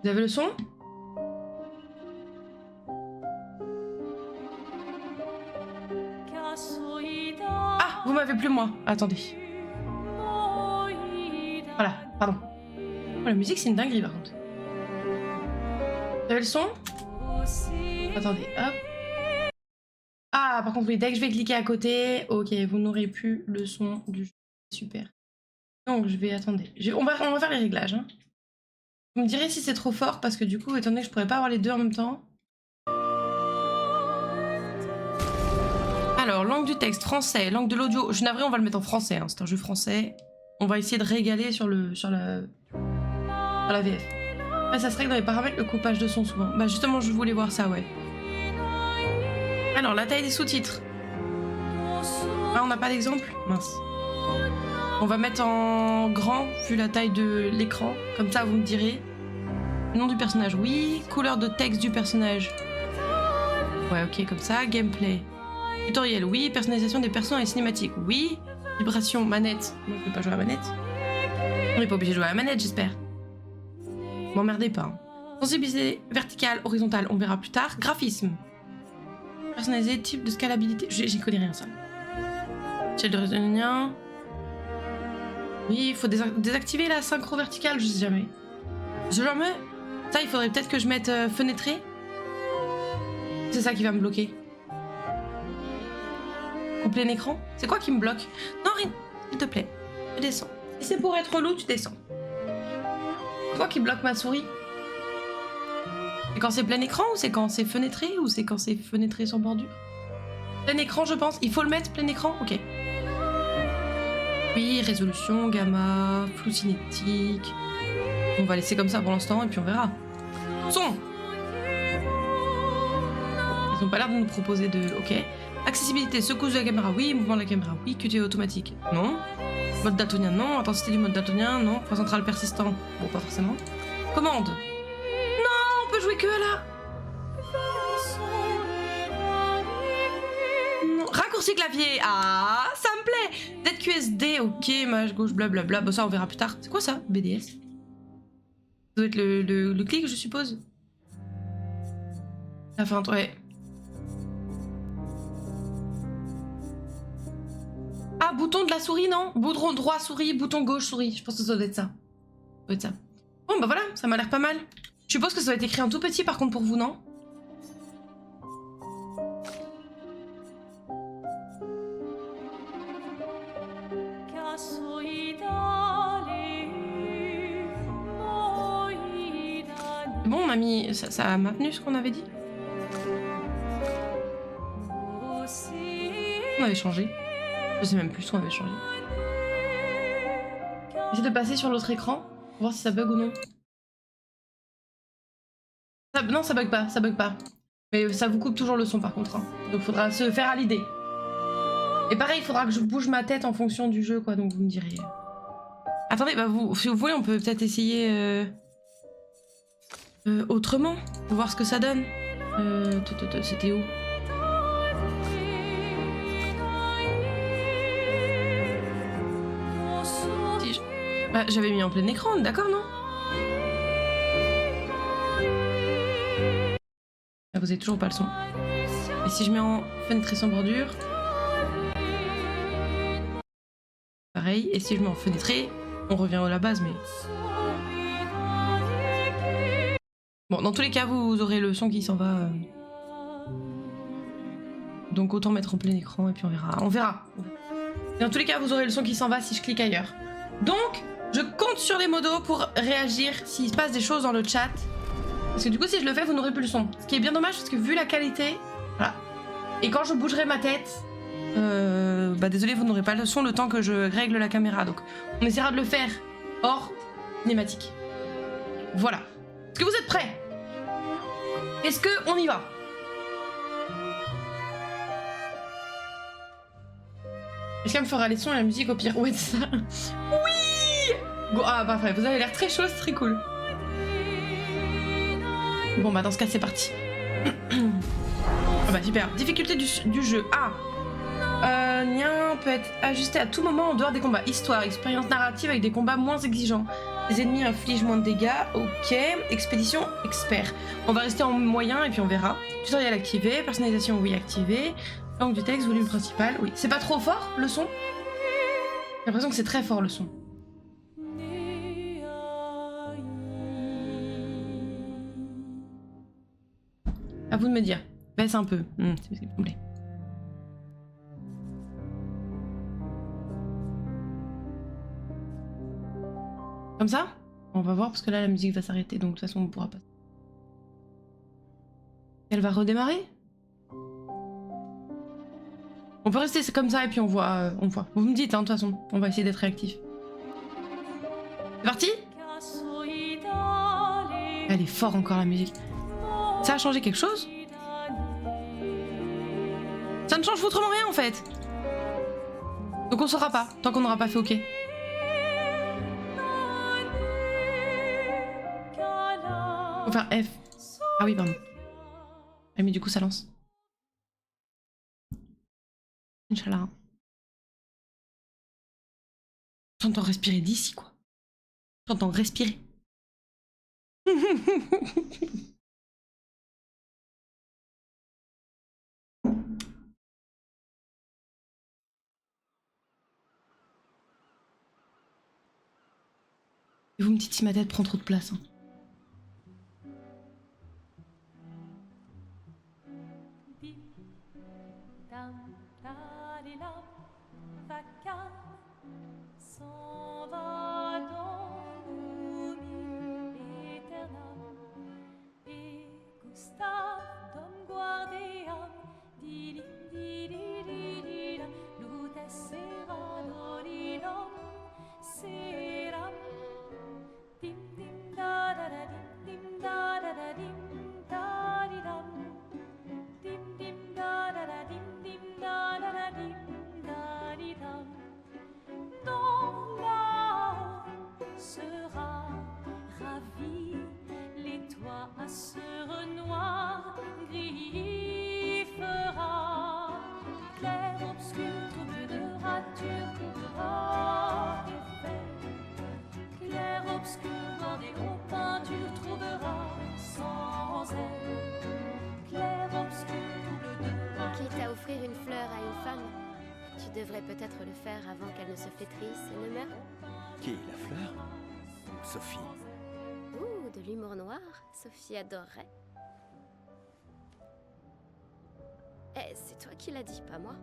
Vous avez le son? Ah, vous m'avez plus moi. Attendez. Voilà, pardon. Oh, la musique c'est une dinguerie par contre. Vous avez le son? Attendez, hop. Ah, par contre, oui, dès que je vais cliquer à côté, ok, vous n'aurez plus le son du jeu. Super. Donc, je vais... Attendez. On va faire les réglages. Hein. Vous me direz si c'est trop fort, parce que du coup, étant donné que je pourrais pas avoir les deux en même temps... Alors, langue du texte, français, langue de l'audio. Je suis navrée, on va le mettre en français. Hein. C'est un jeu français. On va essayer de régaler sur la VF. Ouais, ça se règle dans les paramètres, le coupage de son souvent. Bah justement, je voulais voir ça, ouais. Alors, la taille des sous-titres. Ah, on n'a pas d'exemple? Mince. On va mettre en grand, vu la taille de l'écran. Comme ça, vous me direz. Nom du personnage, oui. Couleur de texte du personnage. Ouais, ok, comme ça. Gameplay. Tutoriel, oui. Personnalisation des personnages et cinématiques, oui. Vibration, manette. Moi, je peux pas jouer à la manette. On n'est pas obligé de jouer à la manette, j'espère. M'emmerdez pas. Hein. Sensibilité verticale, horizontale, on verra plus tard. Graphisme. Personnalisé, type de scalabilité. J'y connais rien, ça. Chef de raisonnement. Oui, il faut désactiver la synchro verticale, je sais jamais. Je jamais. Ça, il faudrait peut-être que je mette fenêtré. C'est ça qui va me bloquer. En plein écran. C'est quoi qui me bloque? Non, rien. S'il te plaît. Tu descends. Si c'est pour être relou, tu descends. C'est quoi qui bloque ma souris? C'est quand c'est plein écran ou c'est quand c'est fenêtré ou c'est quand c'est fenêtré sans bordure? Plein écran, je pense. Il faut le mettre plein écran? Ok. Oui, résolution, gamma, flou cinétique. On va laisser comme ça pour l'instant et puis on verra. Son! Ils ont pas l'air de nous proposer de... Ok. Accessibilité, secousse de la caméra, oui. Mouvement de la caméra, oui. QTE automatique, non. Mode daltonien, non. Intensité du mode daltonien, non. Point central persistant, bon, pas forcément. Commande. Non, on peut jouer que là. Non. Raccourci clavier, ah, ça me plaît. ZQSD, ok, mage gauche, blablabla. Bon, ça, on verra plus tard. C'est quoi ça, BDS? Ça doit être le clic, je suppose. La fin, ouais. Ah, bouton de la souris, non? Bouton droit souris, bouton gauche souris. Je pense que ça doit être ça. Ça doit être ça. Bon, bah voilà, ça m'a l'air pas mal. Je suppose que ça doit être écrit en tout petit par contre pour vous, non? Bon, on a mis... Ça a maintenu ce qu'on avait dit? On avait changé. Je sais même plus ce qu'on avait changé. J'essaie de passer sur l'autre écran pour voir si ça bug ou non. Non, ça bug pas, ça bug pas. Mais ça vous coupe toujours le son par contre. Hein. Donc faudra se faire à l'idée. Et pareil, il faudra que je bouge ma tête en fonction du jeu, quoi. Donc vous me direz. Attendez, bah si vous voulez, on peut peut-être essayer autrement, pour voir ce que ça donne. C'était où? Bah, j'avais mis en plein écran, d'accord, non? Ah, vous avez toujours pas le son. Et si je mets en fenêtre sans bordure? Pareil, et si je mets en fenêtré, on revient à la base, mais... Bon, dans tous les cas, vous aurez le son qui s'en va. Donc autant mettre en plein écran, et puis on verra. On verra. Et dans tous les cas, vous aurez le son qui s'en va si je clique ailleurs. Donc... je compte sur les modos pour réagir s'il se passe des choses dans le chat. Parce que du coup, si je le fais, vous n'aurez plus le son. Ce qui est bien dommage parce que vu la qualité... Voilà. Et quand je bougerai ma tête... bah désolé, vous n'aurez pas le son le temps que je règle la caméra. Donc on essaiera de le faire hors cinématique. Voilà. Est-ce que vous êtes prêts? Est-ce qu'on y va? Est-ce qu'elle me fera les sons et la musique au pire? Ouais, c'est ça. Oui! Bon, ah, parfait, vous avez l'air très chaud, c'est très cool. Bon, bah, dans ce cas, c'est parti. Ah, bah, super. Difficulté du jeu. Ah! Nien peut être ajusté à tout moment en dehors des combats. Histoire, expérience narrative avec des combats moins exigeants. Les ennemis infligent moins de dégâts. Ok. Expédition expert. On va rester en moyen et puis on verra. Tutoriel activé. Personnalisation, oui, activé. Langue du texte, volume principal, oui. C'est pas trop fort, le son? J'ai l'impression que c'est très fort, le son. À vous de me dire. Baisse un peu. C'est ce qui me plaît. Comme ça? On va voir parce que là la musique va s'arrêter donc de toute façon on pourra pas. Elle va redémarrer? On peut rester comme ça et puis on voit. Vous me dites hein, de toute façon, on va essayer d'être réactif. C'est parti? Elle est fort encore la musique. Ça a changé quelque chose? Ça ne change foutrement rien en fait. Donc on saura pas, tant qu'on n'aura pas fait OK. Faut faire F. Ah oui, pardon. Ah, mais du coup, ça lance. Inch'Allah. J'entends respirer d'ici, quoi. J'entends respirer. Et vous me dites si ma tête prend trop de place. Hein. Tu devrais peut-être le faire avant qu'elle ne se flétrisse et ne meure. Qui, la fleur? Sophie. Ouh, de l'humour noir, Sophie adorerait. Eh, c'est toi qui l'as dit, pas moi.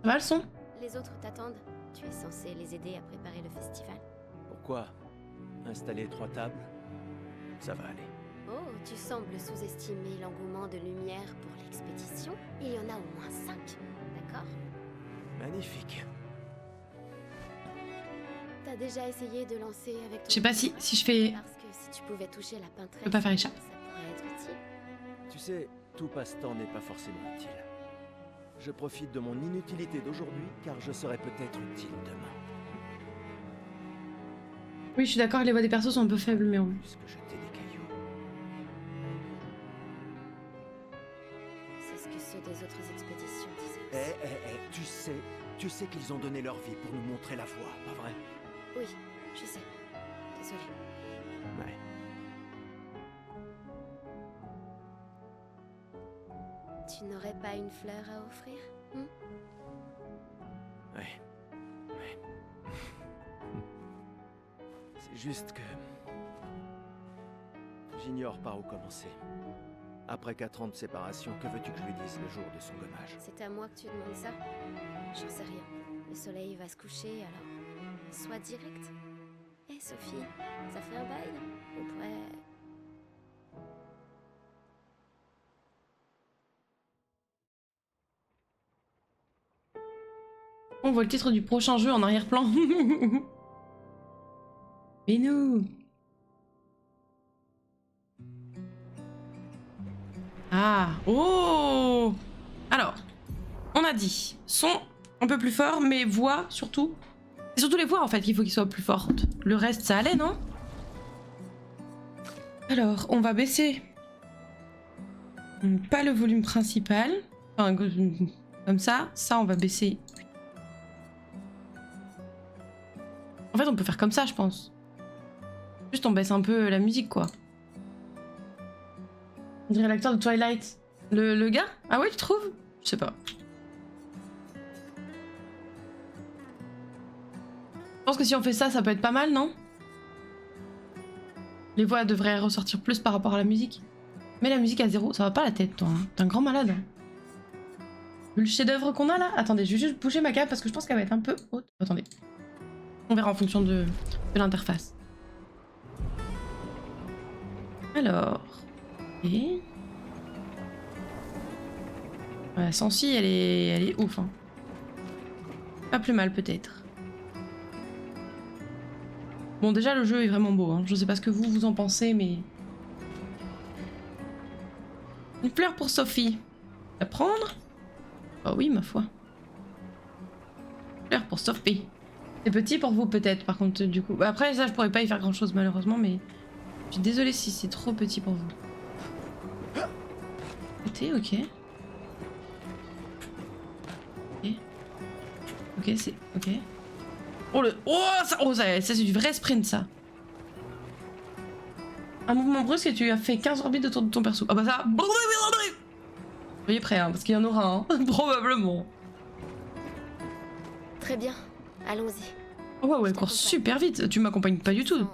Ça va le son? Les autres t'attendent. Tu es censé les aider à préparer le festival. Pourquoi installer 3 tables? Ça va aller. Oh, tu sembles sous-estimer l'engouement de lumière pour l'expédition. Il y en a au moins 5, d'accord? Magnifique. T'as déjà essayé de lancer avec ton... Je sais pas si je fais... Parce que si tu pouvais toucher la peintresse... Je peux pas faire échappe. Ça pourrait être utile. Tu sais, tout passe-temps n'est pas forcément utile. Je profite de mon inutilité d'aujourd'hui car je serai peut-être utile demain. Oui, je suis d'accord que les voix des persos sont un peu faibles, mais on... Puisque jeter des cailloux. C'est ce que ceux des autres expéditions disaient. Tu sais qu'ils ont donné leur vie pour nous montrer la voie, pas vrai? Oui, je sais. Désolée. Ouais. Tu n'aurais pas une fleur à offrir? Ouais. C'est juste que... j'ignore par où commencer. Après 4 ans de séparation, que veux-tu que je lui dise le jour de son gommage? C'est à moi que tu demandes ça? J'en sais rien. Le soleil va se coucher, alors... Sois direct. Hé, Sophie, ça fait un bail? On pourrait... On voit le titre du prochain jeu en arrière-plan. Mais nous. Ah, oh. Alors, on a dit son un peu plus fort, mais voix surtout. C'est surtout les voix en fait qu'il faut qu'ils soient plus fortes. Le reste, ça allait, non? Alors, on va baisser. Pas le volume principal. Enfin, comme ça. Ça, on va baisser. En fait, on peut faire comme ça, je pense. Juste on baisse un peu la musique quoi. On dirait l'acteur de Twilight. Le gars? Ah ouais, tu trouves? Je sais pas. Je pense que si on fait ça, ça peut être pas mal, non? Les voix devraient ressortir plus par rapport à la musique. Mais la musique à 0, ça va pas la tête, toi. Hein. T'es un grand malade. Hein. Le chef-d'œuvre qu'on a là? Attendez, je vais juste bouger ma cave parce que je pense qu'elle va être un peu haute. Attendez. On verra en fonction de l'interface. Alors. Et... Ouais, Sancy, elle est ouf. Hein. Pas plus mal peut-être. Bon, déjà le jeu est vraiment beau. Hein. Je sais pas ce que vous en pensez, mais... Une fleur pour Sophie. À prendre? Oh oui, ma foi. Fleur pour Sophie. C'est petit pour vous peut-être, par contre, du coup. Après, ça, je pourrais pas y faire grand-chose, malheureusement, mais... Je suis désolée si c'est trop petit pour vous. Côté, ok. Ok. Ok, c'est... Ok. Oh, le... Oh, ça c'est du vrai sprint, ça. Un mouvement brusque et tu as fait 15 orbites autour de ton perso. Ah bah ça... Soyez prêts, hein, parce qu'il y en aura un, hein, probablement. Très bien, allons-y. Oh ouais, elle court super vite. Tu m'accompagnes pas du tout.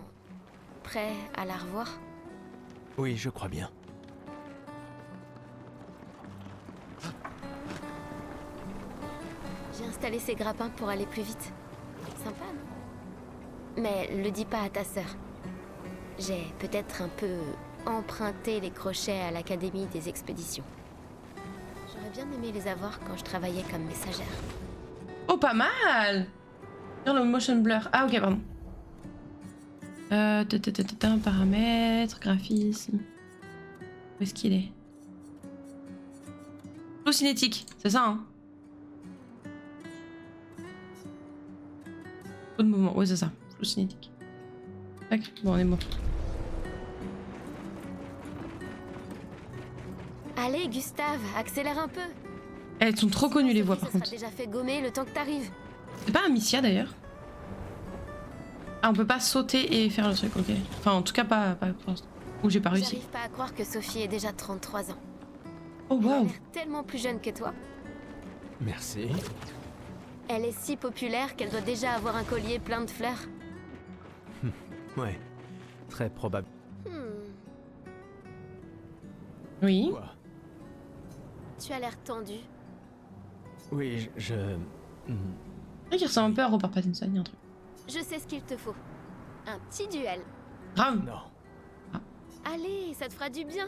Prêt à la revoir? Oui, je crois bien. J'ai installé ces grappins pour aller plus vite. Sympa, non? Mais le dis pas à ta sœur. J'ai peut-être un peu emprunté les crochets à l'Académie des expéditions. J'aurais bien aimé les avoir quand je travaillais comme messagère. Oh, pas mal. Sur le motion blur. Ah, ok, pardon. Paramètres, graphisme. Où est-ce qu'il est? Flou cinétique, c'est ça, hein? Flou de mouvement, ouais, c'est ça. Flou cinétique. Tac, bon, on est bon. Allez, Gustave, accélère un peu. Elles sont trop connues, les voix, par contre. Ça sera déjà fait gommer le temps que t'arrives. C'est pas Amicia, d'ailleurs? Ah, on peut pas sauter et faire le truc, ok. Enfin, en tout cas, pas pour l'instant. Ou j'ai pas réussi. J'arrive pas à croire que Sophie ait déjà 33 ans. Oh, Elle a waouh. l'air tellement plus jeune que toi. Merci. Elle est si populaire qu'elle doit déjà avoir un collier plein de fleurs. Ouais, très probable. Oui. Quoi? Tu as l'air tendu. Oui, je... C'est qu'il ressemble un peu à Robert Pattinson, il y a un truc. Je sais ce qu'il te faut. Un petit duel. Grave. Non. Allez, ça te fera du bien.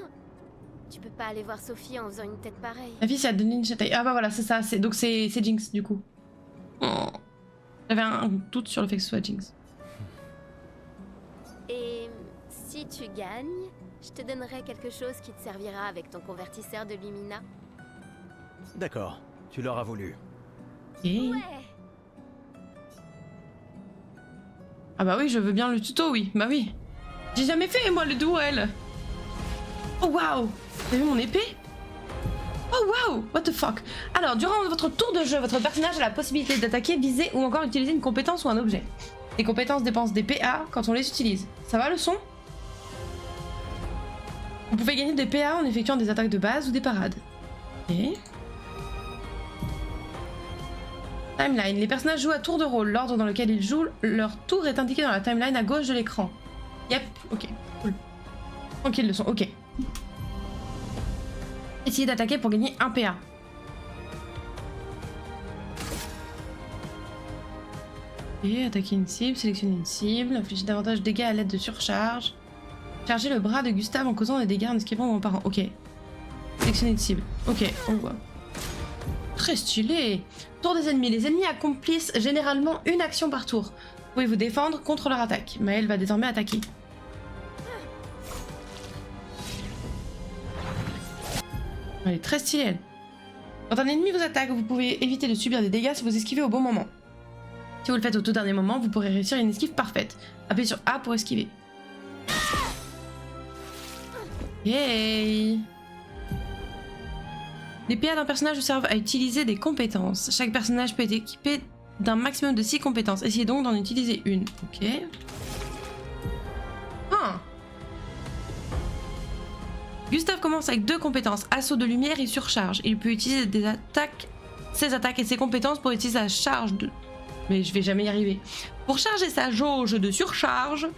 Tu peux pas aller voir Sophie en faisant une tête pareille. La fille, c'est à donner une châtaille. Ah bah voilà, c'est ça. Donc c'est Jinx, du coup. Oh. J'avais un doute sur le fait que ce soit Jinx. Et si tu gagnes, je te donnerai quelque chose qui te servira avec ton convertisseur de Lumina. D'accord, tu l'auras voulu. Et... Ouais. Ah bah oui, je veux bien le tuto, oui. Bah oui. J'ai jamais fait, moi, le duel. Oh waouh. T'as vu mon épée? Oh waouh. What the fuck. Alors, durant votre tour de jeu, votre personnage a la possibilité d'attaquer, viser ou encore utiliser une compétence ou un objet. Les compétences dépensent des PA quand on les utilise. Ça va le son? Vous pouvez gagner des PA en effectuant des attaques de base ou des parades. Ok. Timeline. Les personnages jouent à tour de rôle. L'ordre dans lequel ils jouent leur tour est indiqué dans la timeline à gauche de l'écran. Yep, ok, cool. Tranquille le son, ok. Essayez d'attaquer pour gagner un PA. Et attaquer une cible, sélectionner une cible, infliger davantage de dégâts à l'aide de surcharge. Charger le bras de Gustave en causant des dégâts en esquivant mon parent. Ok. Sélectionner une cible. Ok, on voit. Très stylé. Tour des ennemis. Les ennemis accomplissent généralement une action par tour. Vous pouvez vous défendre contre leur attaque. Maëlle va désormais attaquer. Elle est très stylée, elle. Quand un ennemi vous attaque, vous pouvez éviter de subir des dégâts si vous esquivez au bon moment. Si vous le faites au tout dernier moment, vous pourrez réussir une esquive parfaite. Appuyez sur A pour esquiver. Yay! Les PA d'un personnage servent à utiliser des compétences. Chaque personnage peut être équipé d'un maximum de 6 compétences. Essayez donc d'en utiliser une. Ok. Gustave commence avec 2 compétences, assaut de lumière et surcharge. Il peut utiliser ses attaques et ses compétences pour utiliser sa charge de... Mais je vais jamais y arriver. Pour charger sa jauge de surcharge,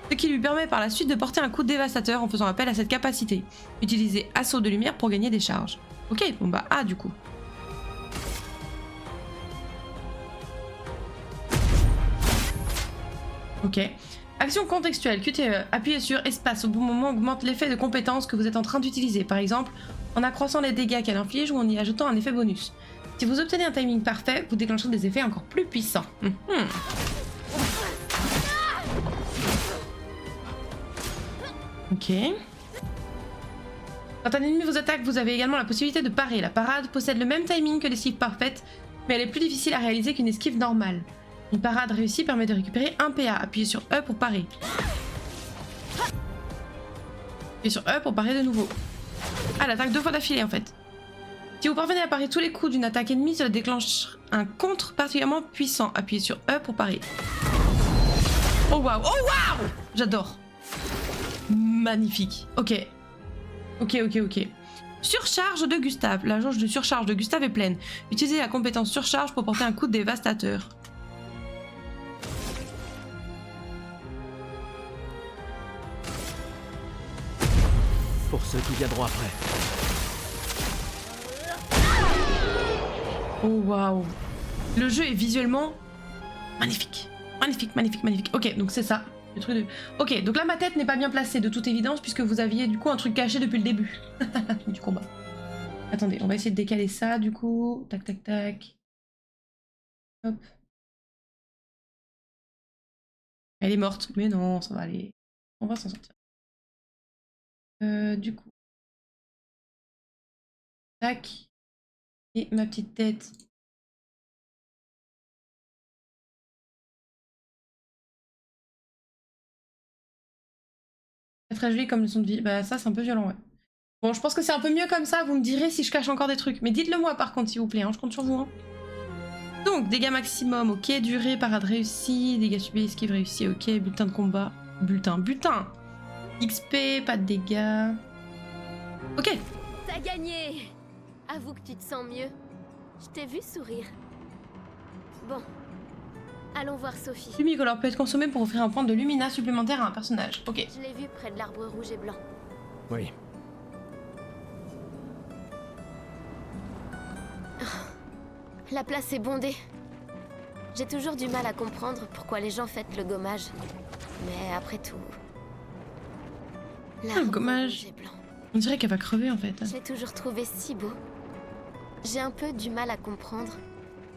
ce qui lui permet par la suite de porter un coup dévastateur en faisant appel à cette capacité. Utilisez assaut de lumière pour gagner des charges. Ok, bon bah A du coup. Ok. Action contextuelle, QTE, appuyez sur espace au bon moment augmente l'effet de compétence que vous êtes en train d'utiliser, par exemple en accroissant les dégâts qu'elle inflige ou en y ajoutant un effet bonus. Si vous obtenez un timing parfait, vous déclencherez des effets encore plus puissants. Ok. Quand un ennemi vous attaque, vous avez également la possibilité de parer. La parade possède le même timing que l'esquive parfaite, mais elle est plus difficile à réaliser qu'une esquive normale. Une parade réussie permet de récupérer un PA. Appuyez sur E pour parer. Appuyez sur E pour parer de nouveau. Ah, l'attaque 2 fois d'affilée en fait. Si vous parvenez à parer tous les coups d'une attaque ennemie, cela déclenche un contre particulièrement puissant. Appuyez sur E pour parer. Oh waouh! Oh waouh! J'adore. Magnifique. Ok. Ok. Surcharge de Gustave. La jauge de surcharge de Gustave est pleine. Utilisez la compétence surcharge pour porter un coup dévastateur. Pour ceux qui viendront après. Oh waouh. Le jeu est visuellement magnifique. Magnifique. Ok, donc c'est ça. Le truc de... Ok, donc là ma tête n'est pas bien placée de toute évidence puisque vous aviez du coup un truc caché depuis le début du combat. Attendez, on va essayer de décaler ça du coup. Tac. Hop. Elle est morte. Mais non, ça va aller. On va s'en sortir. Du coup. Tac. Et ma petite tête. C'est très joli comme leçon de vie. Bah ça c'est un peu violent, ouais. Bon, je pense que c'est un peu mieux comme ça, vous me direz si je cache encore des trucs. Mais dites-le moi par contre s'il vous plaît, hein, je compte sur vous. Hein. Donc, dégâts maximum, ok. Durée, parade réussie. Dégâts subis, esquive réussie, ok. Bulletin de combat. Bulletin. XP, pas de dégâts. Ok. T'as gagné! Avoue que tu te sens mieux. Je t'ai vu sourire. Bon, allons voir Sophie. Lumicolore peut être consommé pour offrir un point de lumina supplémentaire à un personnage. Ok. Je l'ai vue près de l'arbre rouge et blanc. Oui. La place est bondée. J'ai toujours du mal à comprendre pourquoi les gens fêtent le gommage. Mais après tout... Le gommage. Rouge et blanc. On dirait qu'elle va crever en fait. Je l'ai toujours trouvé si beau. J'ai un peu du mal à comprendre.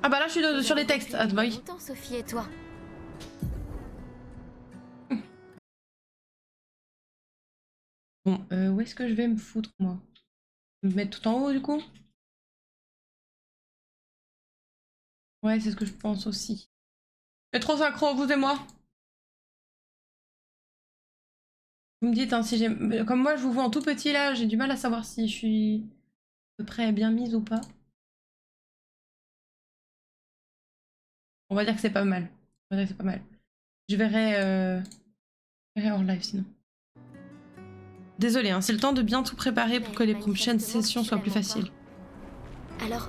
Ah bah là je suis sur les textes. Ah bah oui. Longtemps, Sophie et toi. Bon, où est-ce que je vais me foutre moi? Me mettre tout en haut du coup? Ouais, c'est ce que je pense aussi. C'est trop synchro, vous et moi. Vous me dites, hein, si j'ai... Comme moi, je vous vois en tout petit, là, j'ai du mal à savoir si je suis à peu près bien mise ou pas. On va dire que c'est pas mal. Je verrai hors live, sinon. Désolée, hein, c'est le temps de bien tout préparer pour que les prochaines sessions soient plus faciles. Alors,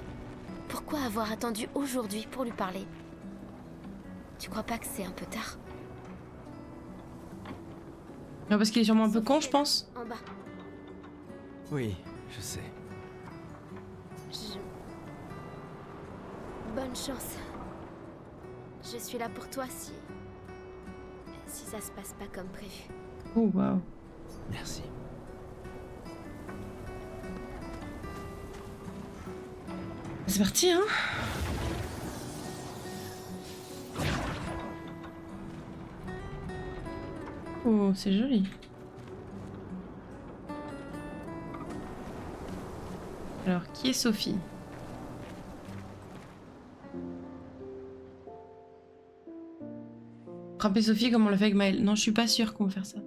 pourquoi avoir attendu aujourd'hui pour lui parler? Tu crois pas que c'est un peu tard? Non, parce qu'il est sûrement un peu con, je pense. En bas. Oui, je sais. Bonne chance. Je suis là pour toi si ça se passe pas comme prévu. Oh, waouh. Merci. C'est parti, hein. Oh, c'est joli. Alors, qui est Sophie? Frapper Sophie comme on l'a fait avec Maël. Non, je suis pas sûre qu'on va faire ça.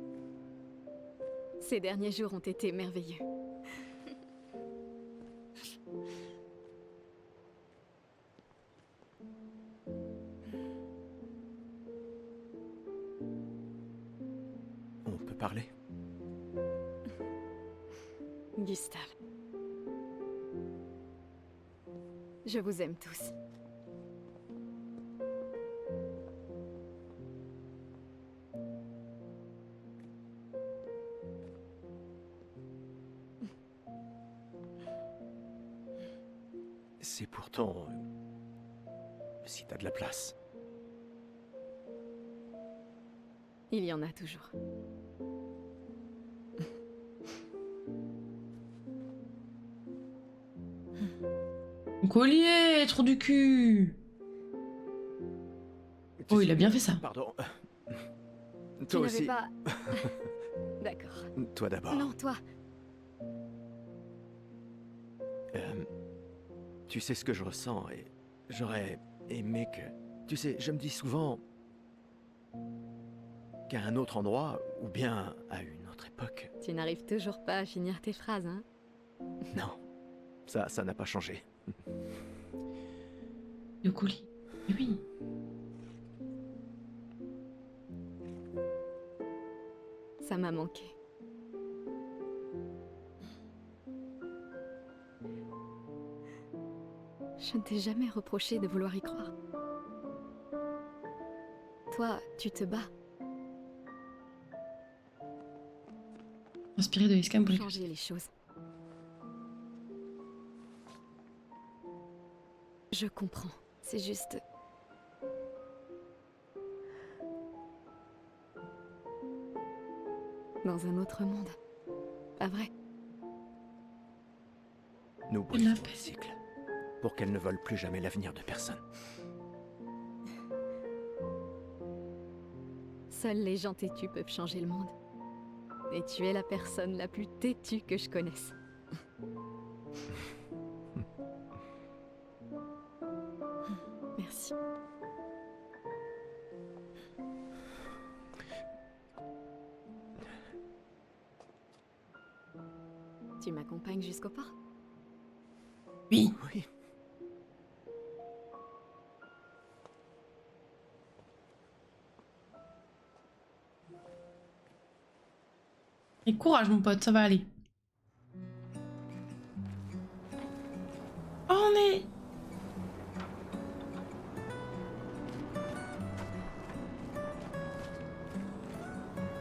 Ces derniers jours ont été merveilleux. On peut parler? Gustave. Je vous aime tous. C'est pourtant... si t'as de la place. Il y en a toujours. Mon collier, trop du cul. Oh, il a bien fait ça. Pardon. Tu Toi n'avais aussi. pas... D'accord. Toi d'abord. Non, toi. Tu sais ce que je ressens et j'aurais aimé que... Tu sais, je me dis souvent qu'à un autre endroit, ou bien à une autre époque. Tu n'arrives toujours pas à finir tes phrases, hein? Non, ça n'a pas changé. Le colis. Mais oui. Ça m'a manqué. Je ne t'ai jamais reproché de vouloir y croire. Toi, tu te bats. Inspiré de Escam pour Changer les choses. Je comprends. C'est juste... dans un autre monde. Pas vrai? Nous Et la brisons les cycles pour qu'elles ne volent plus jamais l'avenir de personne. Seuls les gens têtus peuvent changer le monde. Et tu es la personne la plus têtue que je connaisse. Merci. Tu m'accompagnes jusqu'au port? Oui. Oui. Et courage, mon pote, ça va aller. Oh, on est...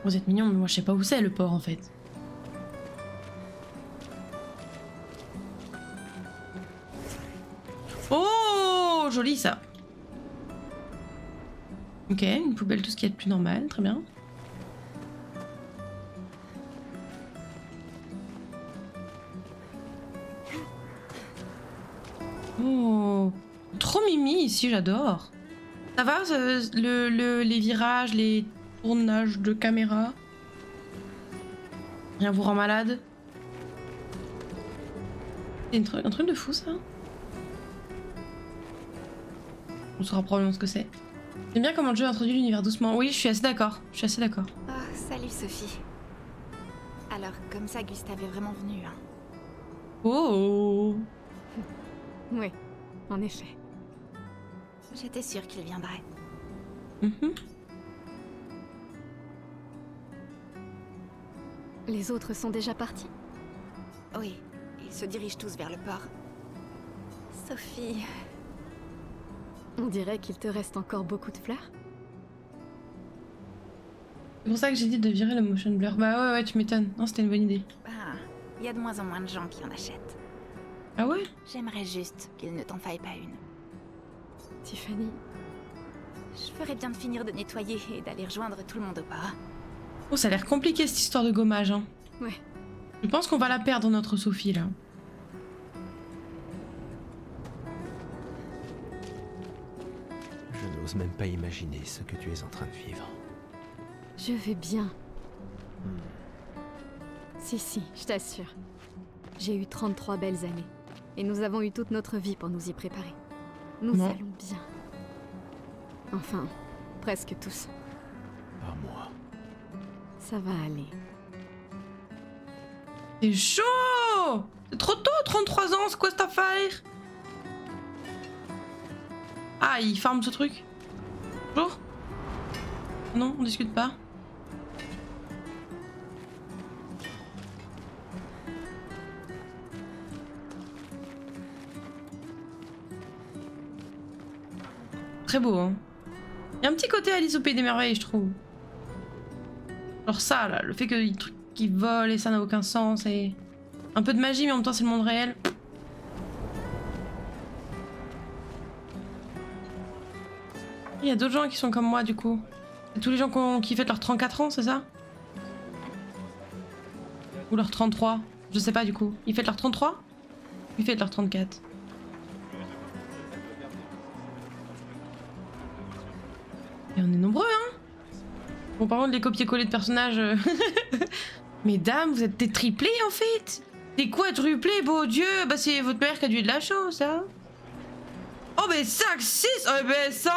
Vous êtes mignons, mais moi je sais pas où c'est le port en fait. Oh, joli ça. Ok, une poubelle, tout ce qui est de plus normal, très bien. Oh, trop mimi ici, j'adore. Ça va, les virages, les tournages de caméra? Rien vous rend malade? C'est un truc de fou ça. On saura probablement ce que c'est. J'aime bien comment le jeu introduit l'univers doucement. Oui, je suis assez d'accord. Je suis assez d'accord. Oh, salut Sophie. Alors, comme ça, Gustave est vraiment venu, hein. Oh. Oui, en effet. J'étais sûre qu'il viendrait. Mhm. Les autres sont déjà partis? Oui, ils se dirigent tous vers le port. Sophie... On dirait qu'il te reste encore beaucoup de fleurs. C'est pour ça que j'ai dit de virer le motion blur. Bah ouais, tu m'étonnes. Non, c'était une bonne idée. Ben, il y a de moins en moins de gens qui en achètent. Ah ouais? J'aimerais juste qu'il ne t'en faille pas une. Tiffany, Je ferais bien de finir de nettoyer et d'aller rejoindre tout le monde au port. Oh, ça a l'air compliqué cette histoire de gommage, hein. ouais. Je pense qu'on va la perdre, notre Sophie, là. Je n'ose même pas imaginer ce que tu es en train de vivre. Je vais bien. Si, je t'assure. J'ai eu 33 belles années. Et nous avons eu toute notre vie pour nous y préparer. Nous Non. allons bien. Enfin, presque tous. Pas moi. Ça va aller. C'est chaud! C'est trop tôt, 33 ans, c'est quoi cette affaire? Ah, il farme ce truc? Bonjour? Non, on discute pas. très beau, hein. Il y a un petit côté Alice au Pays des Merveilles, je trouve. Genre ça, là, le fait que les trucs qui volent et ça n'a aucun sens et... Un peu de magie, mais en même temps c'est le monde réel. Il y a d'autres gens qui sont comme moi, du coup. Tous les gens qui fêtent leurs 34 ans, c'est ça? Ou leurs 33? Je sais pas, du coup. Ils fêtent leurs 33? Ils fêtent leurs 34. Et on est nombreux, hein? Bon, par contre, les copier-coller de personnages... Mesdames, vous êtes des triplés, en fait? C'est quoi, triplé, beau Dieu? Bah, c'est votre mère qui a dû de la chance, ça. Oh, mais 5, 6! Oh, ben ça...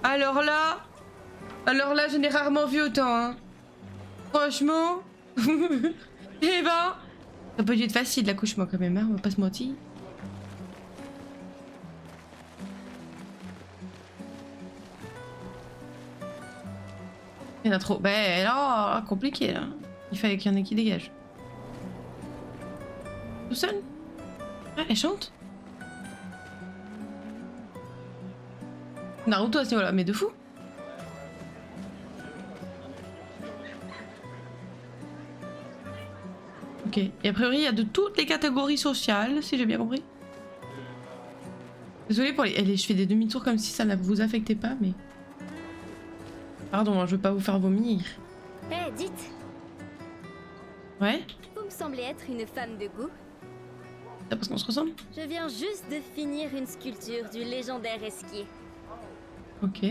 Alors là, je n'ai rarement vu autant, hein. Franchement... Eh ben... Ça peut être facile, l'accouchement, quand même, hein, on va pas se mentir. Il y en a trop. Ben là, compliqué, là. Il fallait qu'il y en ait qui dégagent. Tout seul? Ah, elle chante? Naruto à ce niveau-là, mais de fou. Ok, et a priori il y a de toutes les catégories sociales, si j'ai bien compris. Désolée pour les... Je fais des demi-tours comme si ça ne vous affectait pas, mais... Pardon, hein, je veux pas vous faire vomir. Eh, dites, Ouais? vous me semblez être une femme de goût. C'est parce qu'on se ressemble? Je viens juste de finir une sculpture du légendaire Esquier. Ok.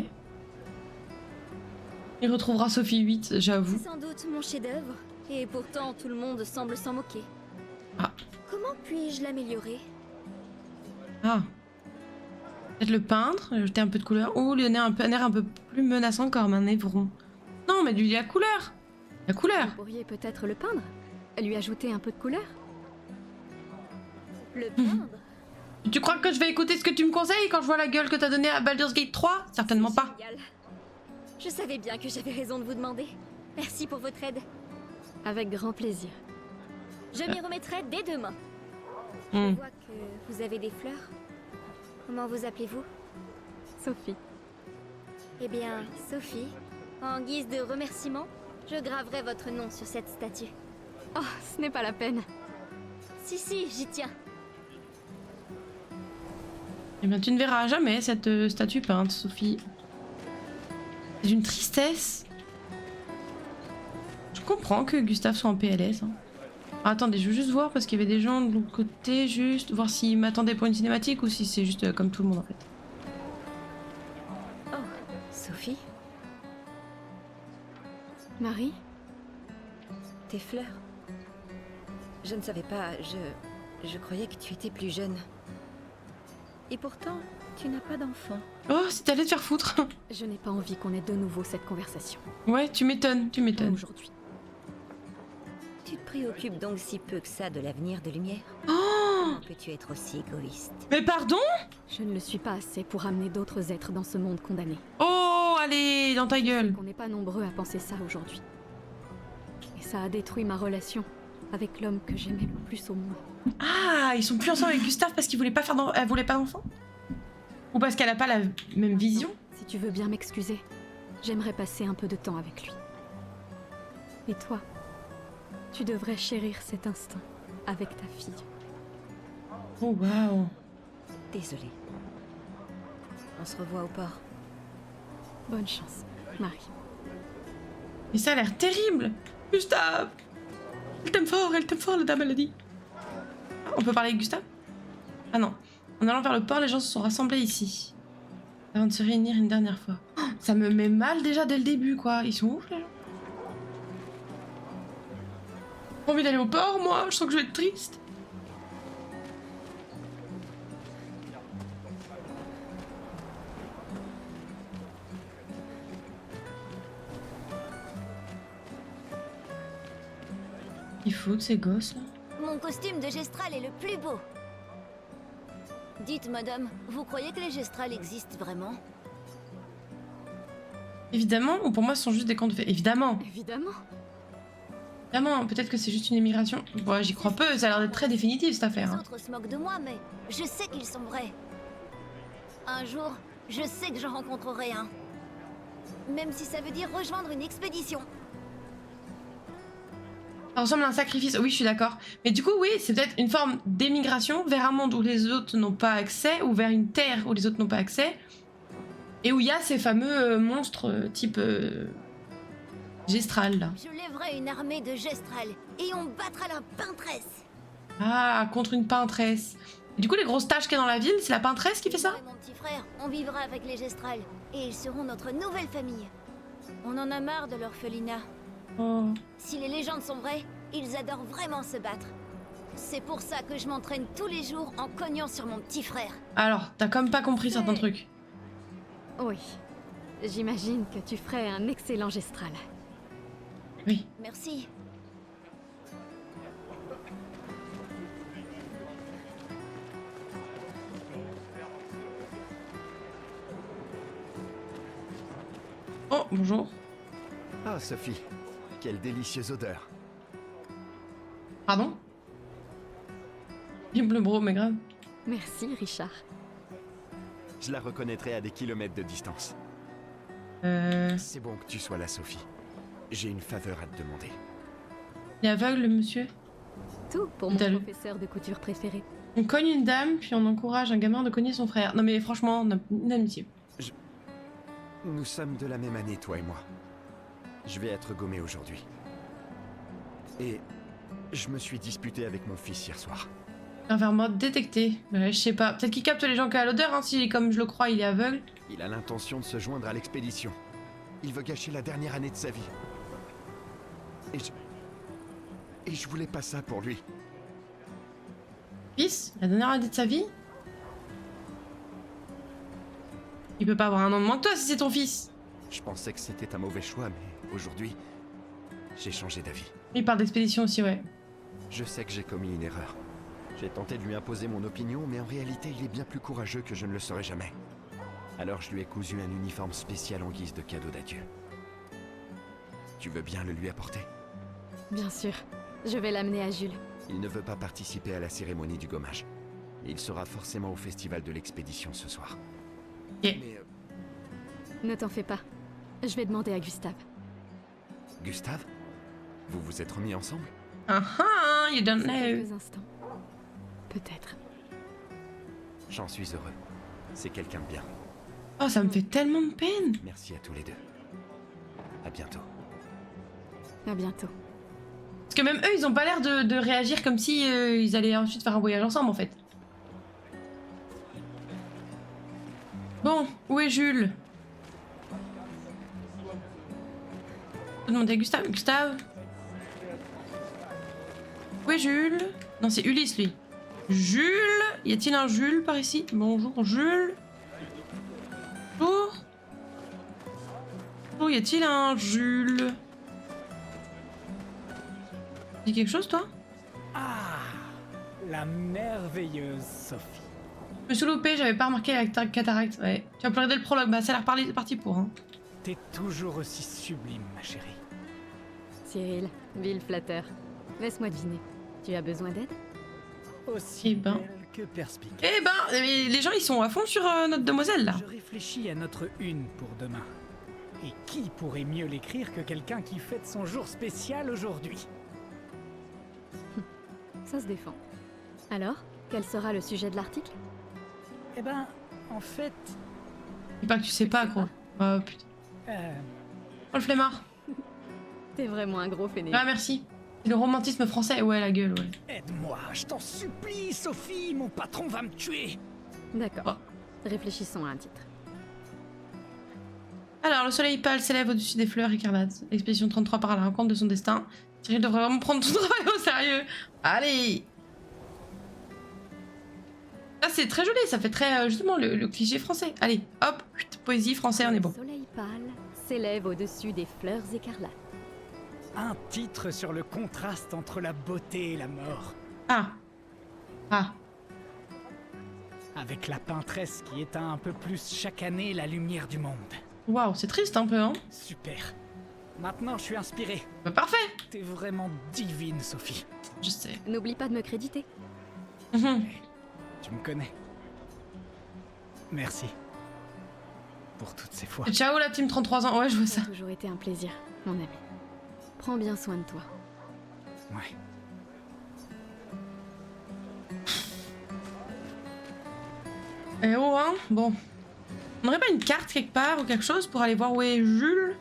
Il retrouvera Sophie 8, j'avoue. C'est sans doute mon chef-d'œuvre, et pourtant tout le monde semble s'en moquer. Ah. Comment puis-je l'améliorer? Ah. Peut-être le peindre, jeter un peu de couleur. Ou lui donner un air un peu plus menaçant comme un évron. Non, mais lui, la couleur. La couleur. Vous pourriez peut-être le peindre? Lui ajouter un peu de couleur? Le peindre? Tu crois que je vais écouter ce que tu me conseilles quand je vois la gueule que t'as donnée à Baldur's Gate 3? Certainement pas. Génial. Je savais bien que j'avais raison de vous demander. Merci pour votre aide. Avec grand plaisir. Je m'y remettrai dès demain. Je Hmm. vois que vous avez des fleurs. Comment vous appelez-vous? Sophie. Eh bien, Sophie, en guise de remerciement, je graverai votre nom sur cette statue. Oh, ce n'est pas la peine. Si, j'y tiens. Eh bien, tu ne verras jamais cette statue peinte, Sophie. C'est une tristesse. Je comprends que Gustave soit en PLS. Hein. Ah, attendez, je veux juste voir parce qu'il y avait des gens de l'autre côté, juste voir s'ils m'attendaient pour une cinématique ou si c'est juste comme tout le monde en fait. Oh, Sophie, Marie? Tes fleurs. Je ne savais pas, je croyais que tu étais plus jeune. Et pourtant, tu n'as pas d'enfant. Oh, si t'allais te faire foutre. Je n'ai pas envie qu'on ait de nouveau cette conversation. Ouais, tu m'étonnes, tu Pas m'étonnes. aujourd'hui. Tu te préoccupes donc si peu que ça de l'avenir de Lumière? Oh, Comment peux-tu être aussi égoïste? mais pardon? Je ne le suis pas assez pour amener d'autres êtres dans ce monde condamné. Oh, allez, dans ta gueule. Qu'on n'est pas nombreux à penser ça aujourd'hui. Et ça a détruit ma relation avec l'homme que j'aimais le plus au monde. Ah, ils sont plus ensemble avec Gustave parce qu'il voulait pas faire elle voulait pas d'enfant? Ou parce qu'elle a pas la même vision? Si tu veux bien m'excuser, j'aimerais passer un peu de temps avec lui. Et toi, tu devrais chérir cet instant avec ta fille. Oh, waouh. Désolée. On se revoit au port. Bonne chance, Marie. Mais ça a l'air terrible. Gustave. Elle t'aime fort, la dame, elle a dit. On peut parler avec Gustave? Ah non. En allant vers le port, les gens se sont rassemblés ici. Avant de se réunir une dernière fois. Oh, ça me met mal déjà dès le début, quoi. Ils sont ouf, les gens. J'ai envie d'aller au port, moi. Je sens que je vais être triste. Ils foutent ces gosses, là. Mon costume de Gestral est le plus beau. Dites, madame, vous croyez que les Gestrals existent vraiment? Évidemment, ou pour moi, ce sont juste des contes de fées. Évidemment. Évidemment. Évidemment, peut-être que c'est juste une émigration. Ouais, j'y crois peu, ça a l'air d'être très définitif cette affaire. Les Hein. autres se moquent de moi, mais je sais qu'ils sont vrais. Un jour, Je sais que j'en rencontrerai un. Même si ça veut dire rejoindre une expédition. Ça ressemble à un sacrifice, oui, je suis d'accord. Mais du coup, oui, c'est peut-être une forme d'émigration vers un monde où les autres n'ont pas accès, ou vers une terre où les autres n'ont pas accès, et où il y a ces fameux monstres type Gestral, là. Je lèverai une armée de Gestral et on battra la peintresse. Ah, contre une peintresse. Et du coup, les grosses taches qu'il y a dans la ville, c'est la peintresse qui fait ça? Moi et mon petit frère, on vivra avec les Gestral et ils seront notre nouvelle famille. On en a marre de l'orphelinat. Oh. Si les légendes sont vraies, ils adorent vraiment se battre. C'est pour ça que je m'entraîne tous les jours en cognant sur mon petit frère. Alors, t'as comme pas compris certains trucs. Oui. J'imagine que tu ferais un excellent gestral. Oui. Merci. Oh, bonjour. Ah, Sophie, quelle délicieuse odeur. Pardon? Vive le bro, mais grave. Merci, Richard. Je la reconnaîtrai à des kilomètres de distance. C'est bon que tu sois là, Sophie. J'ai une faveur à te demander. Il est aveugle, le monsieur. Tout pour mon Salut. professeur de couture préféré. On cogne une dame, puis on encourage un gamin de cogner son frère. Non mais franchement, inadmissible. Nous sommes de la même année, toi et moi. Je vais être gommé aujourd'hui. Et je me suis disputé avec mon fils hier soir. Vers mode détecté. Ouais, je sais pas. Peut-être qu'il capte les gens qu'à l'odeur, hein, si comme je le crois, il est aveugle. Il a l'intention de se joindre à l'expédition. Il veut gâcher la dernière année de sa vie. Et je voulais pas ça pour lui. Fils, la dernière année de sa vie. Il peut pas avoir un an de moins que toi si c'est ton fils. Je pensais que c'était un mauvais choix, mais aujourd'hui, j'ai changé d'avis. Il parle d'expédition aussi, ouais. Je sais que j'ai commis une erreur. J'ai tenté de lui imposer mon opinion, mais en réalité, il est bien plus courageux que je ne le serai jamais. Alors je lui ai cousu un uniforme spécial en guise de cadeau d'adieu. Tu veux bien le lui apporter? Bien sûr. Je vais l'amener à Jules. Il ne veut pas participer à la cérémonie du gommage. Et il sera forcément au festival de l'expédition ce soir. Ok. Mais Ne t'en fais pas. Je vais demander à Gustave. Gustave? Vous vous êtes remis ensemble? Ah ah, you don't Dans know. quelques instants. Peut-être. J'en suis heureux. C'est quelqu'un de bien. Oh, ça me fait tellement de peine. Merci à tous les deux. À bientôt. À bientôt. Parce que même eux, ils ont pas l'air de réagir comme si ils allaient ensuite faire un voyage ensemble, en fait. Bon, où est Jules? Je vais demander à Gustave. Gustave? Où est Jules? Non, c'est Ulysse, lui. Jules? Y a-t-il un Jules par ici? Bonjour, Jules. Bonjour. Bonjour, y a-t-il un Jules? Dis quelque chose, toi? Ah, la merveilleuse Sophie. Je me suis loupé, j'avais pas remarqué la cataracte. Ouais. Tu as pleuré dès le prologue, bah ça a l'air parti pour. Hein. T'es toujours aussi sublime, ma chérie. Cyril, vil flatteur. Laisse-moi deviner. Tu as besoin d'aide? Aussi Eh ben. belle que perspicace. Eh ben, les gens ils sont à fond sur notre demoiselle là. Je réfléchis à notre une pour demain. Et qui pourrait mieux l'écrire que quelqu'un qui fête son jour spécial aujourd'hui? Ça se défend. Alors, quel sera le sujet de l'article? Eh ben, en fait... Dis pas que tu sais pas, gros. Oh putain. Oh le flemmard. T'es vraiment un gros fainéant. Ah merci. Le romantisme français, ouais la gueule, ouais. Aide-moi, je t'en supplie, Sophie, mon patron va me tuer. D'accord. Réfléchissons à un titre. Alors, le soleil pâle s'élève au-dessus des fleurs écarlates. L'expédition 33 part à la rencontre de son destin. Cyril devrait vraiment prendre son travail au sérieux. Allez. Ah, c'est très joli, ça fait très, justement, le cliché français. Allez, hop, poésie, français, on est bon. Le soleil pâle s'élève au-dessus des fleurs écarlates. Un titre sur le contraste entre la beauté et la mort. Ah. Ah. Avec la peintresse qui éteint un peu plus chaque année la lumière du monde. Waouh, c'est triste un peu, hein. Super. Maintenant, je suis inspiré. Bah, parfait. T'es vraiment divine, Sophie. Je sais. N'oublie pas de me créditer. Mhm. Tu me connais. Merci. pour toutes ces fois. Ciao la team 33 ans, ouais je vois ça. Ça a toujours été un plaisir, mon ami. Prends bien soin de toi. Ouais. Eh oh hein, bon. On n'aurait pas une carte quelque part ou quelque chose pour aller voir où est Jules?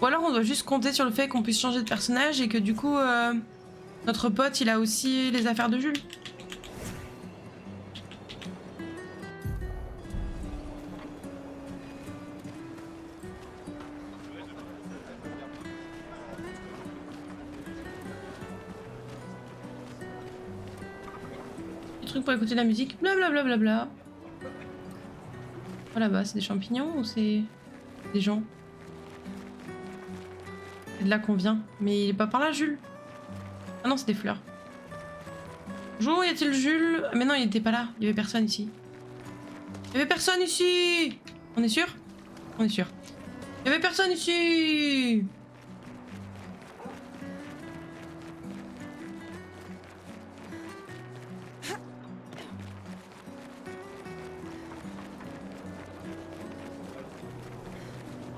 Ou alors on doit juste compter sur le fait qu'on puisse changer de personnage et que du coup notre pote il a aussi les affaires de Jules. Des trucs pour écouter de la musique, blablabla. Bla bla bla. Oh là-bas, c'est des champignons ou c'est des gens? C'est de là qu'on vient. Mais il est pas par là, Jules. Ah non, c'est des fleurs. Bonjour, y a-t-il Jules? Mais non, il était pas là. Il y avait personne ici. Il y avait personne ici! On est sûr? On est sûr. Il y avait personne ici!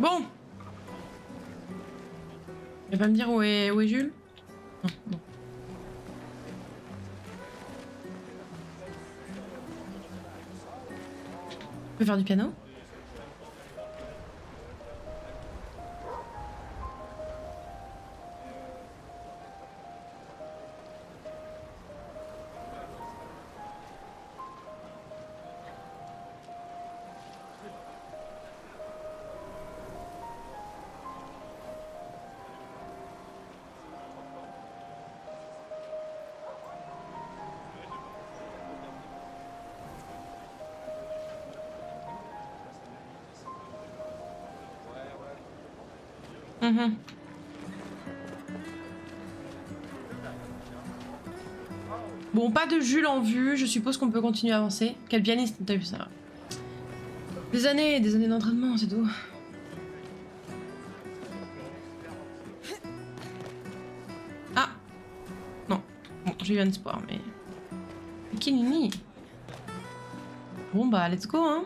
Bon! Il va pas me dire où est Jules? Non, bon. On peut faire du piano? Mhm. Bon, pas de Jules en vue, je suppose qu'on peut continuer à avancer. Quel pianiste, t'as vu ça? Des années d'entraînement, c'est tout. Ah! Non. Bon, j'ai eu un espoir, mais... Kinini. Bon bah, let's go, hein.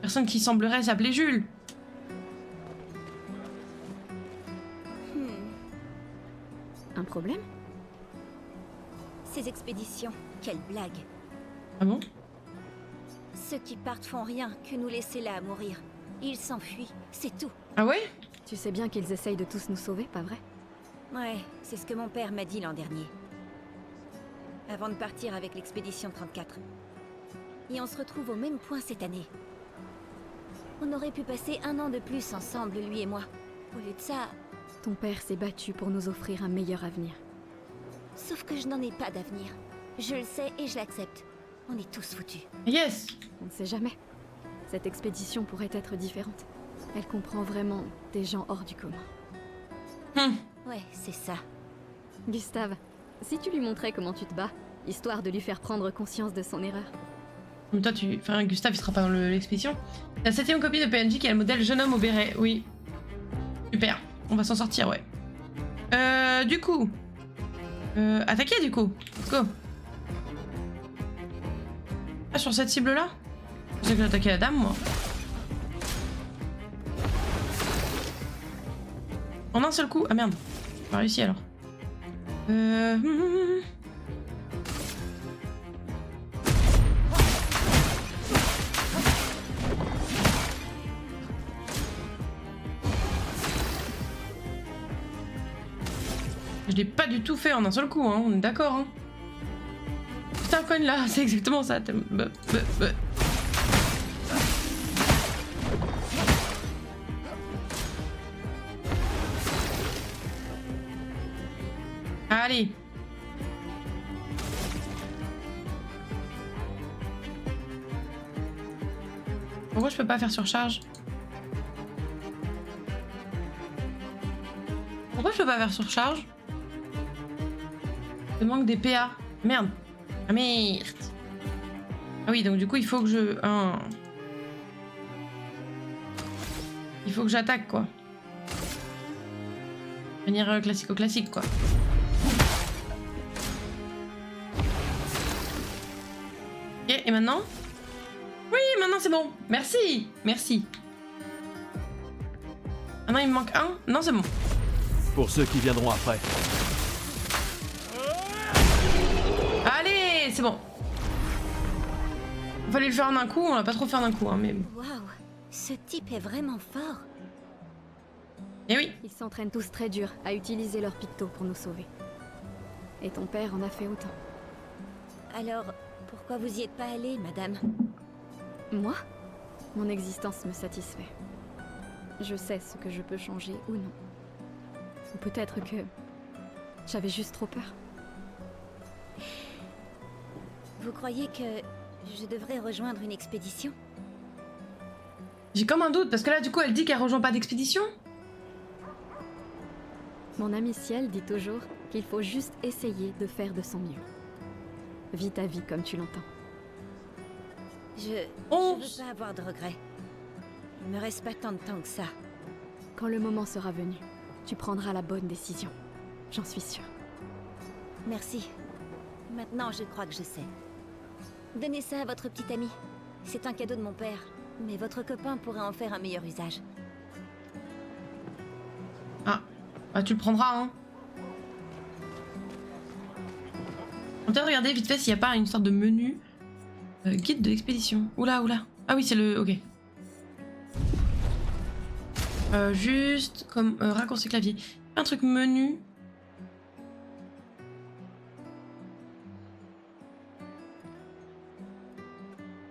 Personne qui semblerait s'appeler Jules. Un problème? Ces expéditions, quelle blague. Ah bon? Ceux qui partent font rien que nous laisser là à mourir. Ils s'enfuient, c'est tout. Ah ouais? Tu sais bien qu'ils essayent de tous nous sauver, pas vrai? Ouais, c'est ce que mon père m'a dit l'an dernier. Avant de partir avec l'expédition 34. Et on se retrouve au même point cette année. On aurait pu passer 1 an de plus ensemble, lui et moi. Au lieu de ça... Ton père s'est battu pour nous offrir un meilleur avenir. Sauf que je n'en ai pas d'avenir. Je le sais et je l'accepte. On est tous foutus. Yes! On ne sait jamais. Cette expédition pourrait être différente. Elle comprend vraiment des gens hors du commun. Ouais, c'est ça. Gustave, si tu lui montrais comment tu te bats, histoire de lui faire prendre conscience de son erreur. Mais toi, enfin, Gustave, il sera pas dans l'expédition. La 7ème copie de PNJ qui est le modèle jeune homme au béret. Oui. Super. On va s'en sortir, ouais. Du coup... attaquer, du coup. Let's go. Ah, sur cette cible-là? Je pensais que j'attaquais la dame, moi. En un seul coup? Ah, merde. J'ai pas réussi, alors. Je l'ai pas du tout fait en un seul coup, hein, on est d'accord. Hein. Putain, coin là, c'est exactement ça. Allez. Pourquoi je peux pas faire surcharge? Pourquoi je peux pas faire surcharge? Il manque des PA. Merde. Ah merde. Ah oui, donc du coup, il faut que je... Il faut que j'attaque, quoi. De manière classico-classique, quoi. Ok. et maintenant? Oui, maintenant c'est bon. Merci, merci. Maintenant il me manque un. Non, c'est bon. Pour ceux qui viendront après. Allez, c'est bon. Fallait le faire en un coup, on l'a pas trop fait en un coup, hein, mais... Waouh, ce type est vraiment fort. Eh oui. Ils s'entraînent tous très dur à utiliser leur picto pour nous sauver. Et ton père en a fait autant. Alors, pourquoi vous y êtes pas allé, madame? Moi, mon existence me satisfait. Je sais ce que je peux changer ou non. Ou peut-être que j'avais juste trop peur. Vous croyez que je devrais rejoindre une expédition? J'ai comme un doute, parce que là, du coup, elle dit qu'elle rejoint pas d'expédition. Mon ami Ciel dit toujours qu'il faut juste essayer de faire de son mieux. Vis ta vie comme tu l'entends. Je Oh. veux pas avoir de regrets. Il me reste pas tant de temps que ça. Quand le moment sera venu, tu prendras la bonne décision. J'en suis sûre. Merci. Maintenant, je crois que je sais. Donnez ça à votre petit ami. C'est un cadeau de mon père. Mais votre copain pourrait en faire un meilleur usage. Ah, bah tu le prendras, hein. On va peut-être regarder vite fait s'il n'y a pas une sorte de menu guide de l'expédition. Oula, oula. Ah oui, c'est le... Ok. Juste comme raccourci clavier. Un truc menu.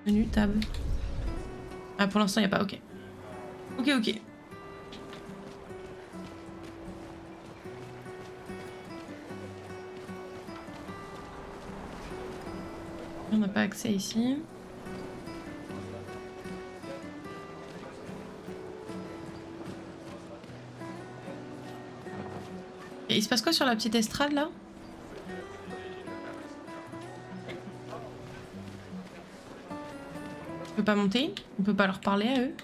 Menu, table. Ah, pour l'instant, il n'y a pas. Ok. Ok, ok. On n'a pas accès ici. Et il se passe quoi sur la petite estrade là? On peut pas monter? On peut pas leur parler à eux?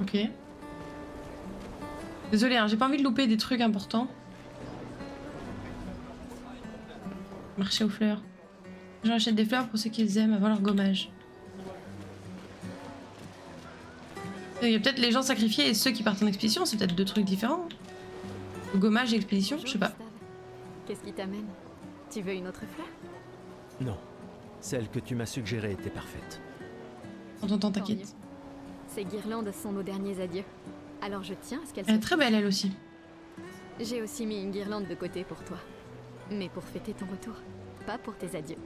Ok. Désolée, hein, j'ai pas envie de louper des trucs importants. Marché aux fleurs. J'en achète des fleurs pour ceux qui les aiment avant leur gommage. Il y a peut-être les gens sacrifiés et ceux qui partent en expédition, c'est peut-être deux trucs différents. Gommage et expédition, je sais pas. Gustave, qu'est-ce qui t'amène? Tu veux une autre fleur? Non. Celle que tu m'as suggérée était parfaite. On t'entend, Tant t'inquiète. mieux. Ces guirlandes sont nos derniers adieux. Alors je tiens à ce qu'elles Elle est soient très belle elle aussi. J'ai aussi mis une guirlande de côté pour toi. Mais pour fêter ton retour, pas pour tes adieux.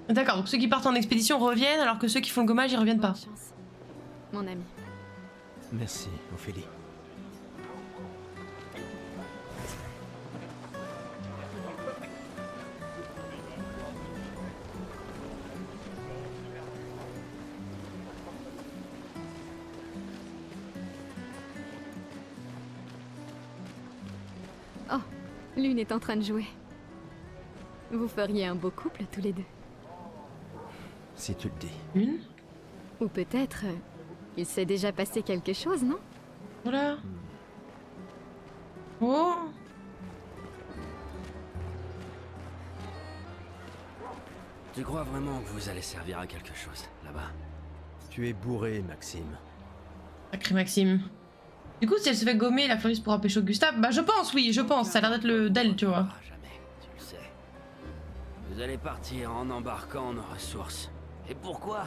D'accord, donc ceux qui partent en expédition reviennent alors que ceux qui font le gommage ils reviennent pas. Bonne chance, mon ami. Merci, Ophélie. Oh, Lune est en train de jouer. Vous feriez un beau couple tous les deux. Si tu le dis. Une. Ou peut-être, il s'est déjà passé quelque chose, non? Voilà. Oh. Tu crois vraiment que vous allez servir à quelque chose, là-bas? Tu es bourré, Maxime. Sacré Maxime. Du coup, si elle se fait gommer, la fleuriste pourra pécho Gustave. Bah je pense, oui, je pense. Ça a l'air d'être le d'elle, tu vois. Jamais, tu le sais. Vous allez partir en embarquant nos ressources. Et pourquoi?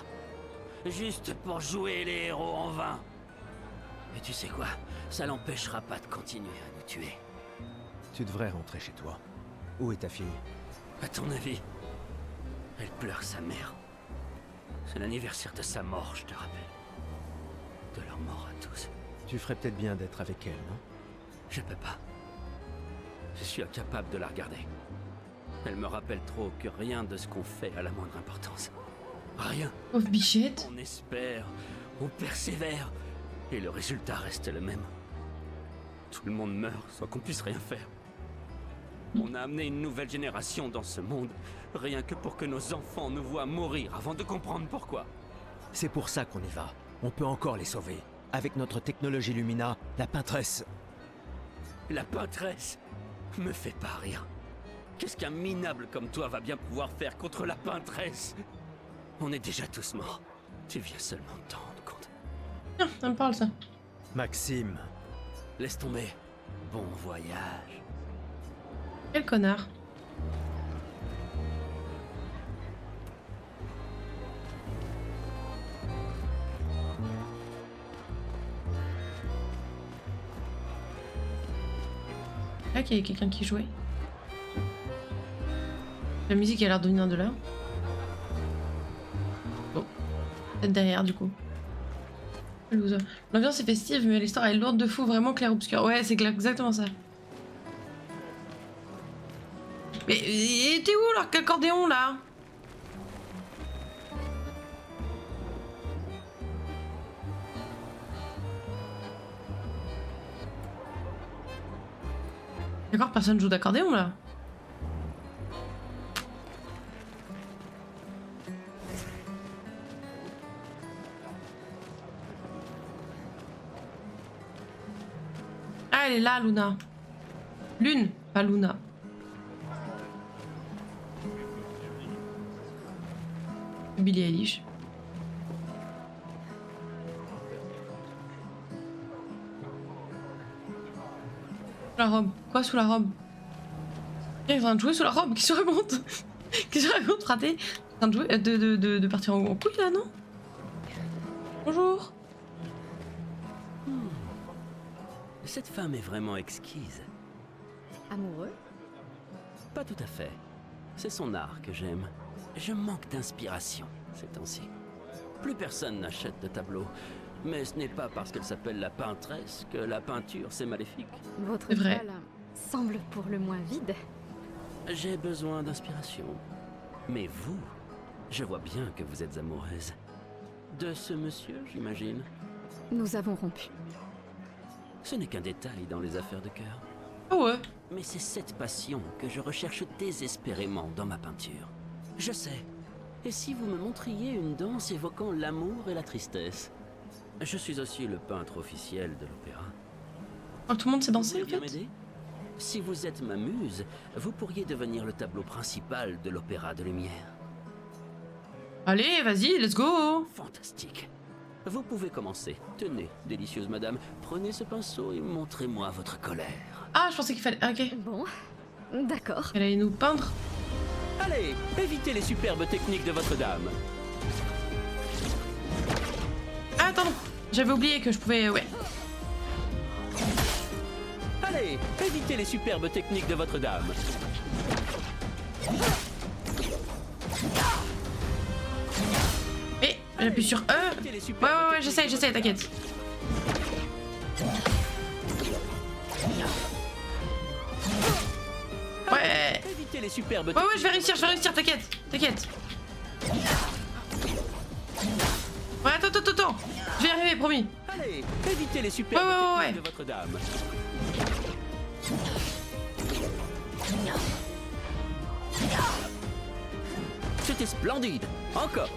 Juste pour jouer les héros en vain. Et tu sais quoi? Ça l'empêchera pas de continuer à nous tuer. Tu devrais rentrer chez toi. Où est ta fille? À ton avis? Elle pleure sa mère. C'est l'anniversaire de sa mort, je te rappelle. De leur mort à tous. Tu ferais peut-être bien d'être avec elle, non? Je peux pas. Je suis incapable de la regarder. Elle me rappelle trop que rien de ce qu'on fait a la moindre importance. Rien. Pauvre bichette. On espère, on persévère, et le résultat reste le même. Tout le monde meurt sans qu'on puisse rien faire. On a amené une nouvelle génération dans ce monde, rien que pour que nos enfants nous voient mourir avant de comprendre pourquoi. C'est pour ça qu'on y va. On peut encore les sauver. Avec notre technologie Lumina, la peintresse... La peintresse me fait pas rire. Qu'est-ce qu'un minable comme toi va bien pouvoir faire contre la peintresse? On est déjà tous morts. Tu viens seulement de t'en rendre compte. Tiens, ça me parle ça. Maxime, Laisse tomber. Bon voyage. Quel connard. Là qu'il y avait quelqu'un qui jouait. La musique a l'air de venir de là. Bon. Peut-être derrière du coup. Loser. L'ambiance est festive mais l'histoire est lourde de fou, vraiment clair-obscur. Ouais, c'est exactement ça. Mais t'es où l'accordéon là? D'accord, personne joue d'accordéon là. Ah, elle est là, Luna. Lune, pas Luna. Billie Eilish. La robe. Quoi sous la robe? Il est en train de jouer sous la robe. Qu'est-ce que tu racontes? Qu'est-ce que tu racontes, raté? En train de jouer, de partir en couille là, non? Bonjour. Cette femme est vraiment exquise. Amoureux? Pas tout à fait. C'est son art que j'aime. Je manque d'inspiration ces temps-ci. Plus personne n'achète de tableaux. Mais ce n'est pas parce qu'elle s'appelle la peintresse que la peinture c'est maléfique. Votre C'est vrai. toile semble pour le moins vide. J'ai besoin d'inspiration. Mais vous, je vois bien que vous êtes amoureuse. De ce monsieur, j'imagine. Nous avons rompu. Ce n'est qu'un détail dans les affaires de cœur. Ah ouais. Mais c'est cette passion que je recherche désespérément dans ma peinture. Je sais. Et si vous me montriez une danse évoquant l'amour et la tristesse? Je suis aussi le peintre officiel de l'opéra. Oh, tout le monde sait danser en Vous voulez fait. bien m'aider? Si vous êtes ma muse, vous pourriez devenir le tableau principal de l'opéra de lumière. Allez, vas-y, let's go. Fantastique. Vous pouvez commencer. Tenez, délicieuse madame, prenez ce pinceau et montrez-moi votre colère. Ah, je pensais qu'il fallait... Ah, ok. Bon, d'accord. Elle allait nous peindre. Allez, évitez les superbes techniques de votre dame. Ah, attends. J'avais oublié que je pouvais... Ouais. Allez, évitez les superbes techniques de votre dame. Mais j'appuie sur E. Évitez les Ouais, superbes ouais, ouais, techniques j'essaie, de t'inquiète. Ouais. Évitez les superbes Ouais, ouais, je vais réussir, t'inquiète. T'inquiète. Ouais, attends. Je vais y arriver, promis. Allez, évitez les superbes Ouais. techniques de votre dame. C'était splendide. Encore.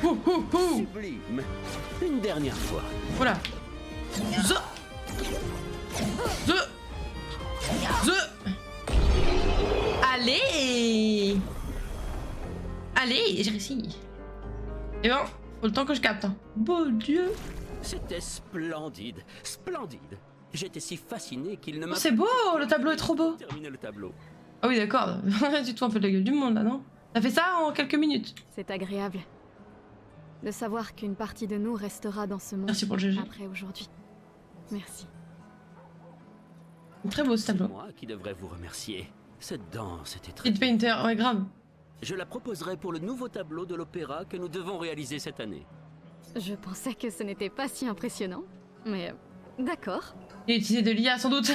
Sublime. Une dernière fois. Voilà. Zo. Allez, j'ai réussi. Et bon, faut le temps que je capte. Hein. Bon Dieu. C'était splendide. J'étais si fasciné qu'il ne m'a... Oh, c'est beau, le tableau est trop beau. Terminé le tableau. Ah oui, d'accord. Tu te fous un peu de la gueule du monde là, non? T'as fait ça en quelques minutes. C'est agréable de savoir qu'une partie de nous restera dans ce monde Merci pour le GG. après aujourd'hui. Merci. Très beau ce C'est tableau. moi qui devrais vous remercier. Cette danse était très... Kid Painter, ouais, grave. Je la proposerai pour le nouveau tableau de l'opéra que nous devons réaliser cette année. Je pensais que ce n'était pas si impressionnant, mais d'accord. Il a utilisé de l'IA sans doute.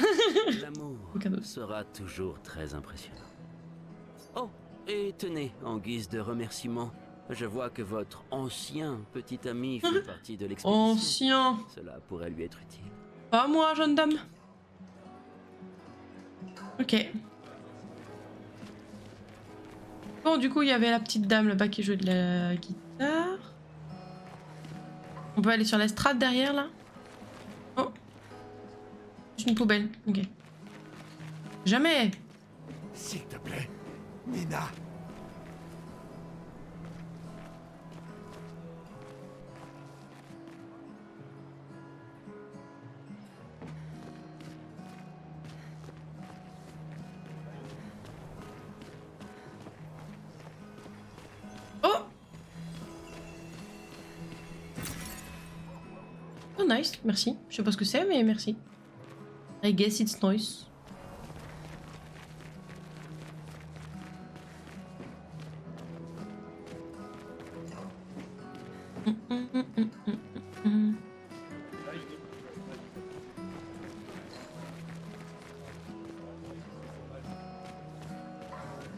L'amour Aucun doute. sera toujours très impressionnant. Oh, et tenez, en guise de remerciement, je vois que votre ancien petit ami fait partie de l'expédition. Ancien. Cela pourrait lui être utile. Pas moi, jeune dame. Ok. Bon, du coup, il y avait la petite dame là-bas qui jouait de la guitare. On peut aller sur l'estrade derrière, là. une poubelle. Ok. Jamais. S'il te plaît, Nina. Oh! Oh nice, merci. Je sais pas ce que c'est, mais merci. I guess it's nice.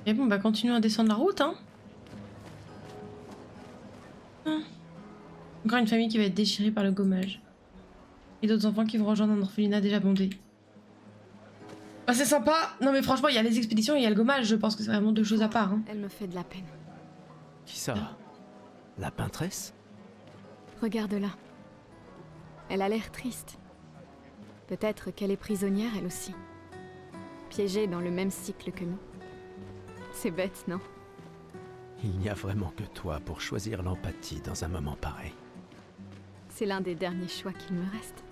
Et bon, on va continuer à descendre la route, hein. Encore une famille qui va être déchirée par le gommage. Et d'autres enfants qui vont rejoindre un orphelinat déjà bondé. Ah, c'est sympa. Non mais franchement, il y a les expéditions et il y a le gommage. Je pense que c'est vraiment deux choses à part. Hein. Elle me fait de la peine. Qui ça? La peintresse? Regarde-la. Elle a l'air triste. Peut-être qu'elle est prisonnière, elle aussi. Piégée dans le même cycle que nous. C'est bête, non? Il n'y a vraiment que toi pour choisir l'empathie dans un moment pareil. C'est l'un des derniers choix qu'il me reste.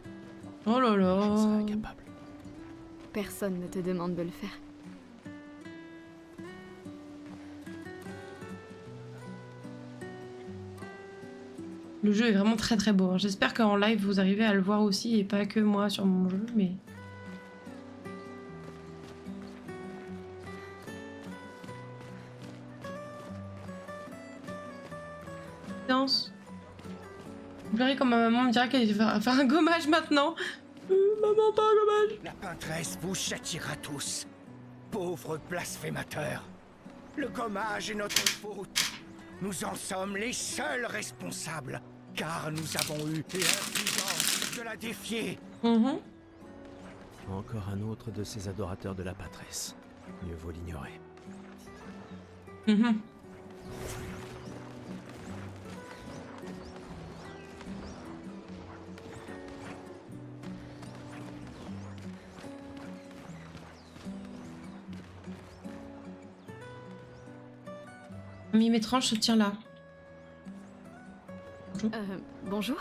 Oh là là. J'en serais incapable. Personne ne te demande de le faire. Le jeu est vraiment très très beau. J'espère qu'en live vous arrivez à le voir aussi et pas que moi sur mon jeu, mais... Vous pleurez comme ma maman me dirait qu'elle va faire un gommage maintenant. Maman, pas un gommage. La peintresse vous châtiera tous. Pauvres blasphémateurs. Le gommage est notre faute. Nous en sommes les seuls responsables. Car nous avons eu l'imprudence de la défier. Encore un autre de ces adorateurs de la peintresse. Mieux vaut l'ignorer. Mime étrange se tient là. Bonjour.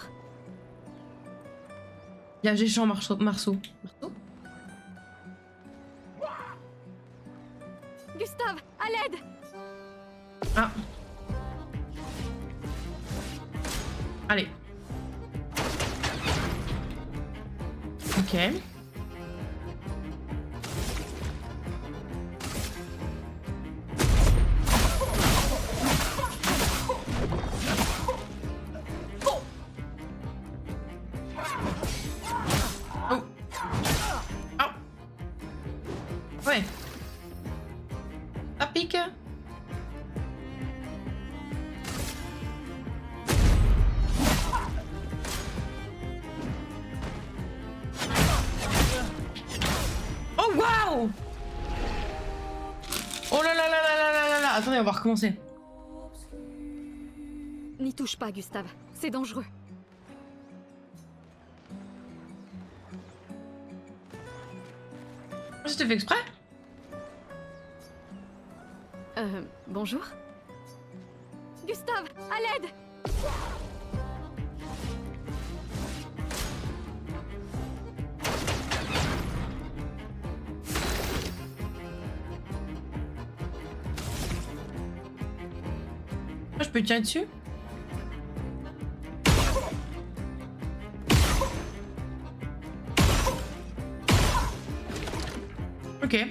Il y a Géchant Marceau. Gustave, à l'aide! Ah. Allez. Ok. Ouais. Ça pique. Oh waouh! Oh là là là là là là là là. Attendez, on va recommencer. N'y touche pas, Gustave. C'est dangereux. C'était fait exprès? Bonjour. Gustave, à l'aide! Je peux tirer dessus? Ok.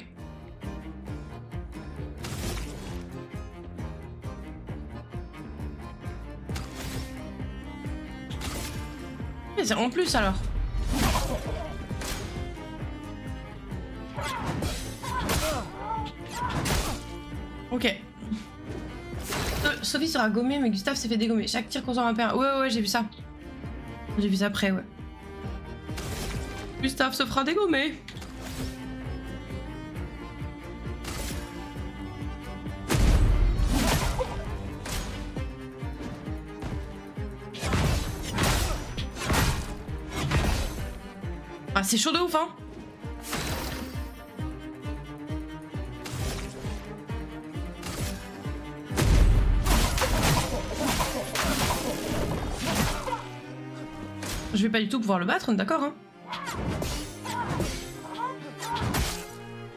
Mais c'est en plus alors. Ok. Sophie sera gommée, mais Gustave s'est fait dégommer. Chaque tir consomme un pain. Ouais, j'ai vu ça. J'ai vu ça après, ouais. Gustave se fera dégommer. Ah, c'est chaud de ouf, hein. Je vais pas du tout pouvoir le battre, on est d'accord, hein.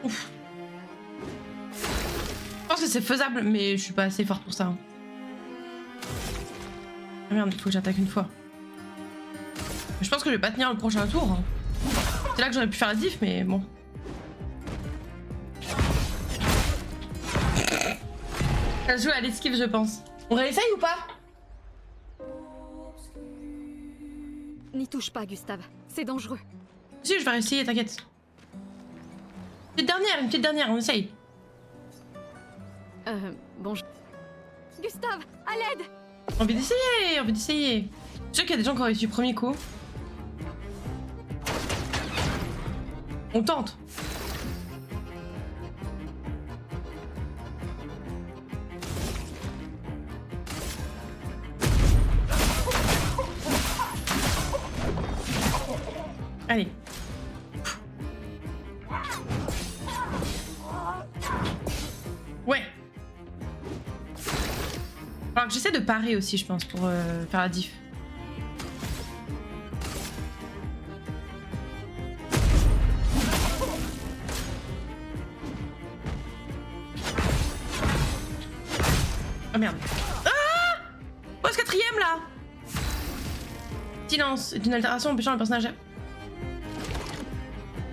Ouf. Je pense que c'est faisable, mais je suis pas assez forte pour ça. Hein. Ah merde, il faut que j'attaque une fois. Je pense que je vais pas tenir le prochain tour. Hein. C'est là que j'aurais pu faire la diff, mais bon. Ça joue à l'esquive, je pense. On réessaye ou pas? N'y touche pas, Gustave. C'est dangereux. Si, je vais réessayer, t'inquiète. Une petite dernière, on essaye. Bon, Gustave, à l'aide! Envie d'essayer, envie d'essayer. Je sais qu'il y a des gens qui ont réussi le premier coup. On tente. Allez. Ouais. Alors que j'essaie de parer aussi, je pense, pour faire la diff. Oh merde. Ah! Oh, ce quatrième là! Silence est une altération empêchant le personnage.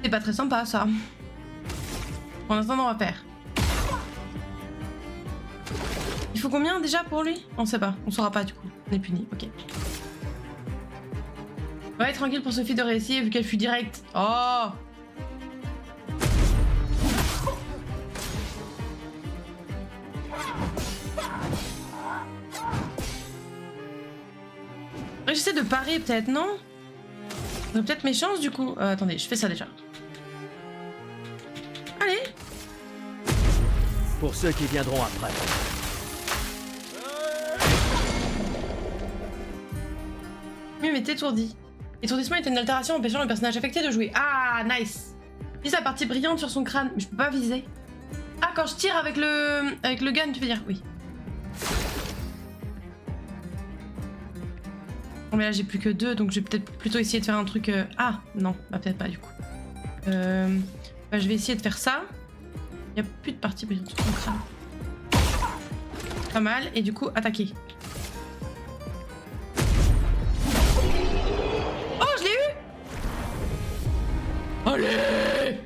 C'est pas très sympa ça. Pour l'instant, on va faire. Il faut combien déjà pour lui? On sait pas, on saura pas du coup. On est puni, ok. Ouais, tranquille pour Sophie de réussir vu qu'elle fut directe. Oh! J'essaie de parer peut-être, non? J'aurais peut-être mes chances du coup. Attendez, je fais ça déjà. Allez! Pour ceux qui viendront après. Mieux mais t'étourdis. L'étourdissement est une altération empêchant le personnage affecté de jouer. Ah, nice! Vise la partie brillante sur son crâne. Mais je peux pas viser. Ah, quand je tire avec le gun, tu veux dire? Oui. Bon, mais là j'ai plus que 2, donc je vais peut-être plutôt essayer de faire un truc... Ah, non, bah peut-être pas du coup. Bah, je vais essayer de faire ça. Il n'y a plus de partie brillante sur son crâne. Pas mal, et du coup, attaquer. Oh, je l'ai eu! Allez!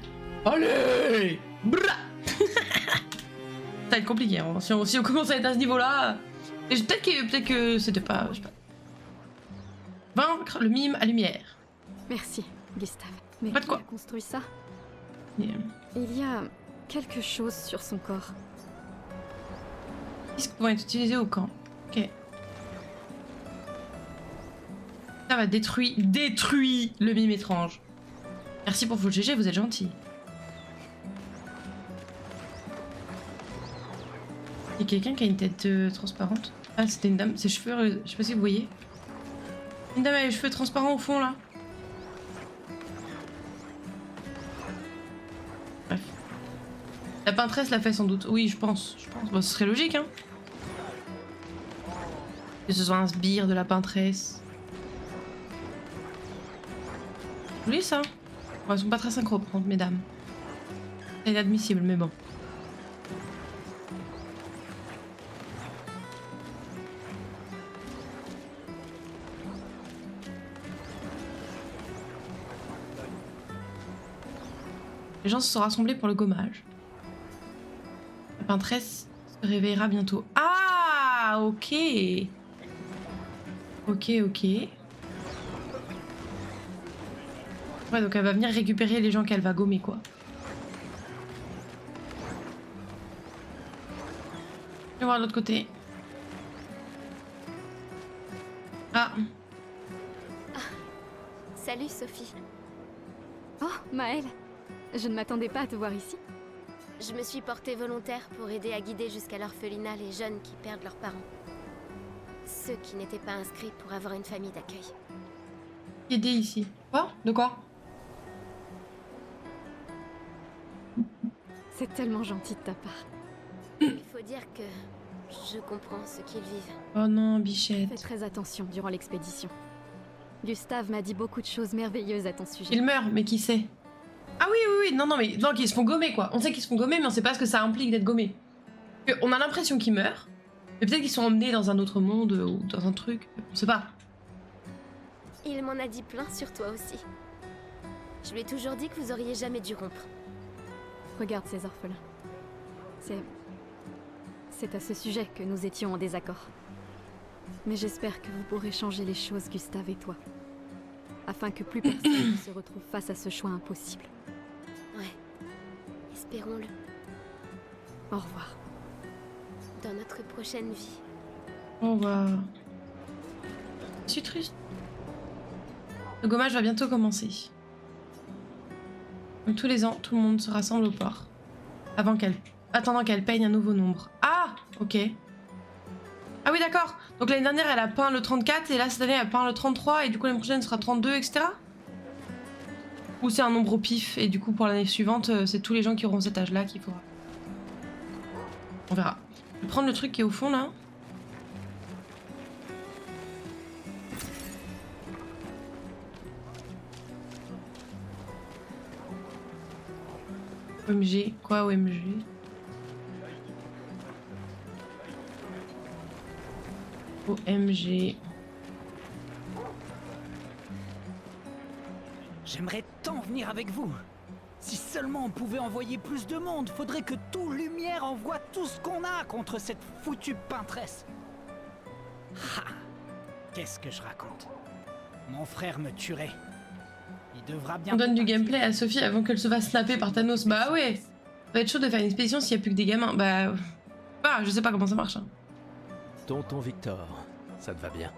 Allez! Bra! Ça va être compliqué, hein. Si on commence à être à ce niveau-là... Peut-être que c'était pas... Je sais pas. Vaincre le mime à lumière. Merci, Gustave. Mais Pas de quoi. qui a construit ça? Et, Il y a quelque chose sur son corps. Qu'est-ce qui pourrait être utilisé au camp? Ok. Ça va détruire le mime étrange. Merci pour votre GG, vous êtes gentil. Il y a quelqu'un qui a une tête transparente. Ah, c'était une dame. Ses cheveux, je sais pas si vous voyez. Une dame avec les cheveux transparents au fond là. Bref. La peintresse l'a fait sans doute. Oui, je pense. Bon, ce serait logique, hein. Que ce soit un sbire de la peintresse. Joli ça. Bon, elles sont pas très synchro par contre, mesdames. C'est inadmissible, mais bon. Les gens se sont rassemblés pour le gommage. La peintresse se réveillera bientôt. Ah, ok. Ok. Ouais, donc elle va venir récupérer les gens qu'elle va gommer, quoi. Je vais voir de l'autre côté. Ah. Salut Sophie. Oh, Maëlle. Je ne m'attendais pas à te voir ici. Je me suis portée volontaire pour aider à guider jusqu'à l'orphelinat les jeunes qui perdent leurs parents. Ceux qui n'étaient pas inscrits pour avoir une famille d'accueil. Aider ici. Quoi? De quoi? C'est tellement gentil de ta part. Il faut dire que je comprends ce qu'ils vivent. Oh non, Fais bichette. très attention durant l'expédition. Gustave m'a dit beaucoup de choses merveilleuses à ton sujet. Il meurt, mais qui sait? Ah oui, oui, oui, non, non, mais non, qu'ils se font gommer, quoi. On sait qu'ils se font gommer, mais on sait pas ce que ça implique d'être gommé. On a l'impression qu'ils meurent, mais peut-être qu'ils sont emmenés dans un autre monde ou dans un truc. On sait pas. Il m'en a dit plein sur toi aussi. Je lui ai toujours dit que vous auriez jamais dû rompre. Regarde ces orphelins. C'est à ce sujet que nous étions en désaccord. Mais j'espère que vous pourrez changer les choses, Gustave et toi. Afin que plus personne ne se retrouve face à ce choix impossible. Ouais. Espérons-le. Au revoir. Dans notre prochaine vie. On va... Je suis triste. Le gommage va bientôt commencer. Comme tous les ans, tout le monde se rassemble au port. Attendant qu'elle peigne un nouveau nombre. Ah, ok. Ah oui, d'accord. Donc l'année dernière, elle a peint le 34 et là, cette année, elle peint le 33 et du coup, l'année prochaine, ce sera 32, etc. Ou c'est un nombre au pif et du coup, pour l'année suivante, c'est tous les gens qui auront cet âge-là qu'il faudra. On verra. Je vais prendre le truc qui est au fond, là. OMG. Quoi, OMG? OMG. J'aimerais tant venir avec vous. Si seulement on pouvait envoyer plus de monde, faudrait que tout Lumière envoie tout ce qu'on a contre cette foutue peintresse. Ha! Qu'est-ce que je raconte? Mon frère me tuerait. Il devra bien. On donne du gameplay à Sophie avant qu'elle se fasse snapper par Thanos. Bah ouais. Ça va être chaud de faire une expédition s'il n'y a plus que des gamins. Bah... je sais pas comment ça marche. Hein. Tonton Victor, ça te va bien.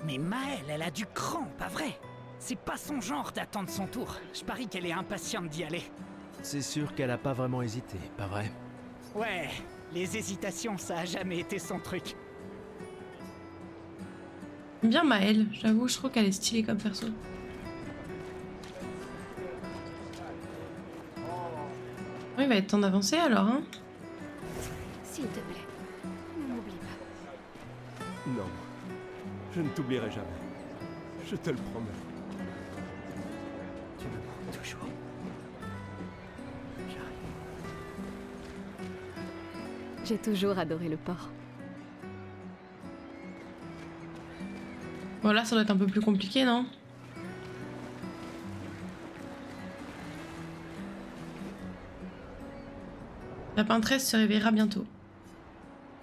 Mais Maëlle, elle a du cran, pas vrai? C'est pas son genre d'attendre son tour. Je parie qu'elle est impatiente d'y aller. C'est sûr qu'elle a pas vraiment hésité, pas vrai? Ouais, les hésitations, ça a jamais été son truc. J'aime bien Maëlle, j'avoue, je trouve qu'elle est stylée comme perso. Oui, il va être temps d'avancer alors, hein. S'il te plaît, ne m'oublie pas. Non, je ne t'oublierai jamais. Je te le promets. Tu me manques toujours. J'arrive. J'ai toujours adoré le port. Bon, là, ça doit être un peu plus compliqué, non? La peintresse se réveillera bientôt.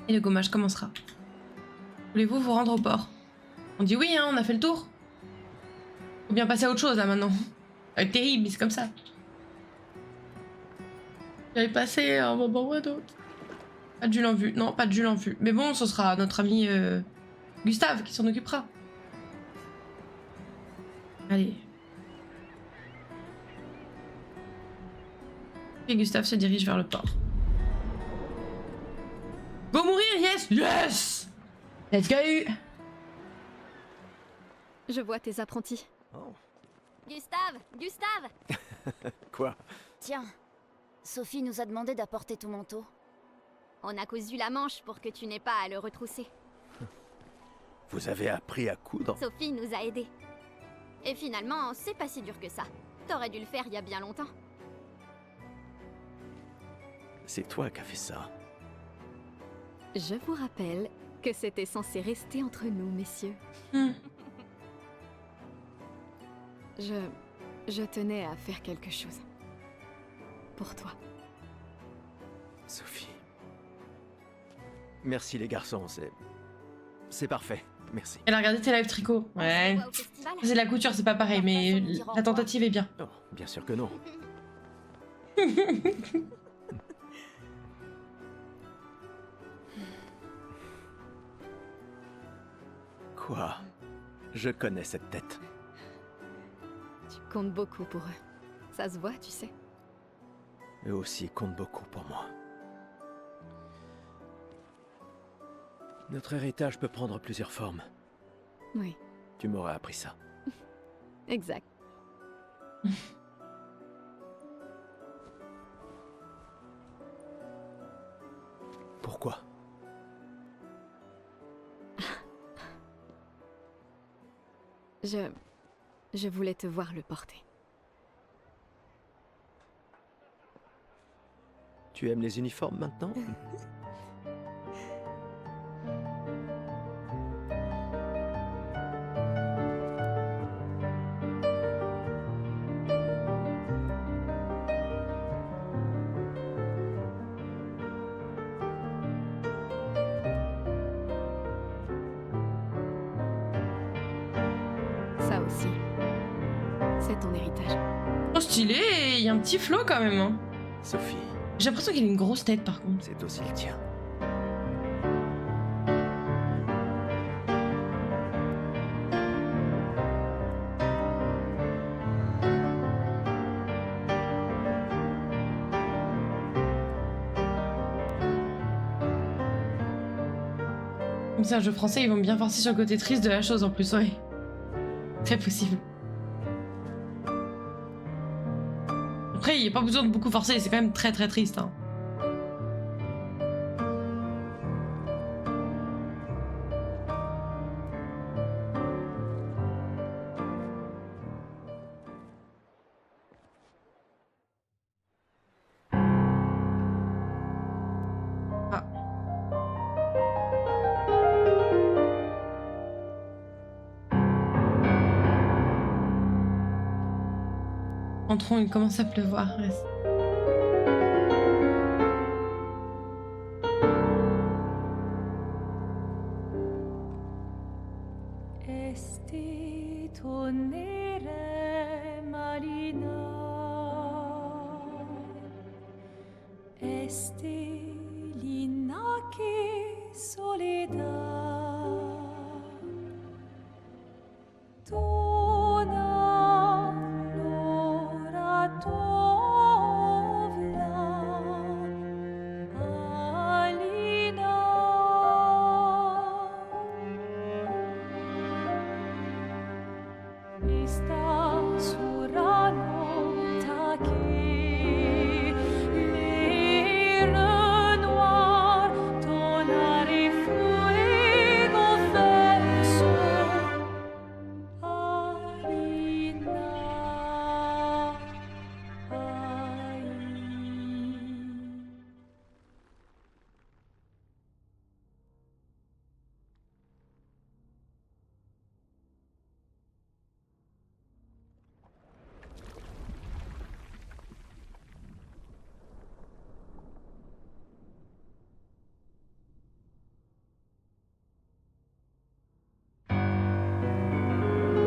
Et le gommage commencera. Voulez-vous vous rendre au port? On dit oui, hein, on a fait le tour. Faut bien passer à autre chose, là, maintenant. Ça va être terrible, mais c'est comme ça. J'avais passé un moment ou d'autre. Pas de Jules en vue. Non, pas de Jules en vue. Mais bon, ce sera notre ami Gustave qui s'en occupera. Allez. Et Gustave se dirige vers le port. Go mourir, yes! Yes! Let's go! Je vois tes apprentis. Oh. Gustave! Gustave! Quoi? Tiens, Sophie nous a demandé d'apporter ton manteau. On a cousu la manche pour que tu n'aies pas à le retrousser. Vous avez appris à coudre? Sophie nous a aidés. Et finalement, c'est pas si dur que ça. T'aurais dû le faire il y a bien longtemps. C'est toi qui as fait ça. Je vous rappelle que c'était censé rester entre nous, messieurs. Je tenais à faire quelque chose. Pour toi. Sophie. Merci les garçons, c'est parfait. Merci. Elle a regardé tes live tricot. Ouais. C'est de la couture, c'est pas pareil, mais la tentative est bien. Oh, bien sûr que non. Quoi? Je connais cette tête. Tu comptes beaucoup pour eux. Ça se voit, tu sais. Eux aussi comptent beaucoup pour moi. Notre héritage peut prendre plusieurs formes. Oui. Tu m'aurais appris ça. Exact. Pourquoi? Je voulais te voir le porter. Tu aimes les uniformes maintenant? Ça aussi. C'est ton héritage. Oh, stylé, il y a un petit flow quand même. Hein. Sophie, J'ai l'impression qu'il a une grosse tête par contre. c'est aussi le tien. Comme c'est un jeu français, ils vont bien forcer sur le côté triste de la chose en plus, ouais. C'est possible. Après, il n'y a pas besoin de beaucoup forcer, c'est quand même très très triste. Hein. Ah. Entrons, il commence à pleuvoir. Reste.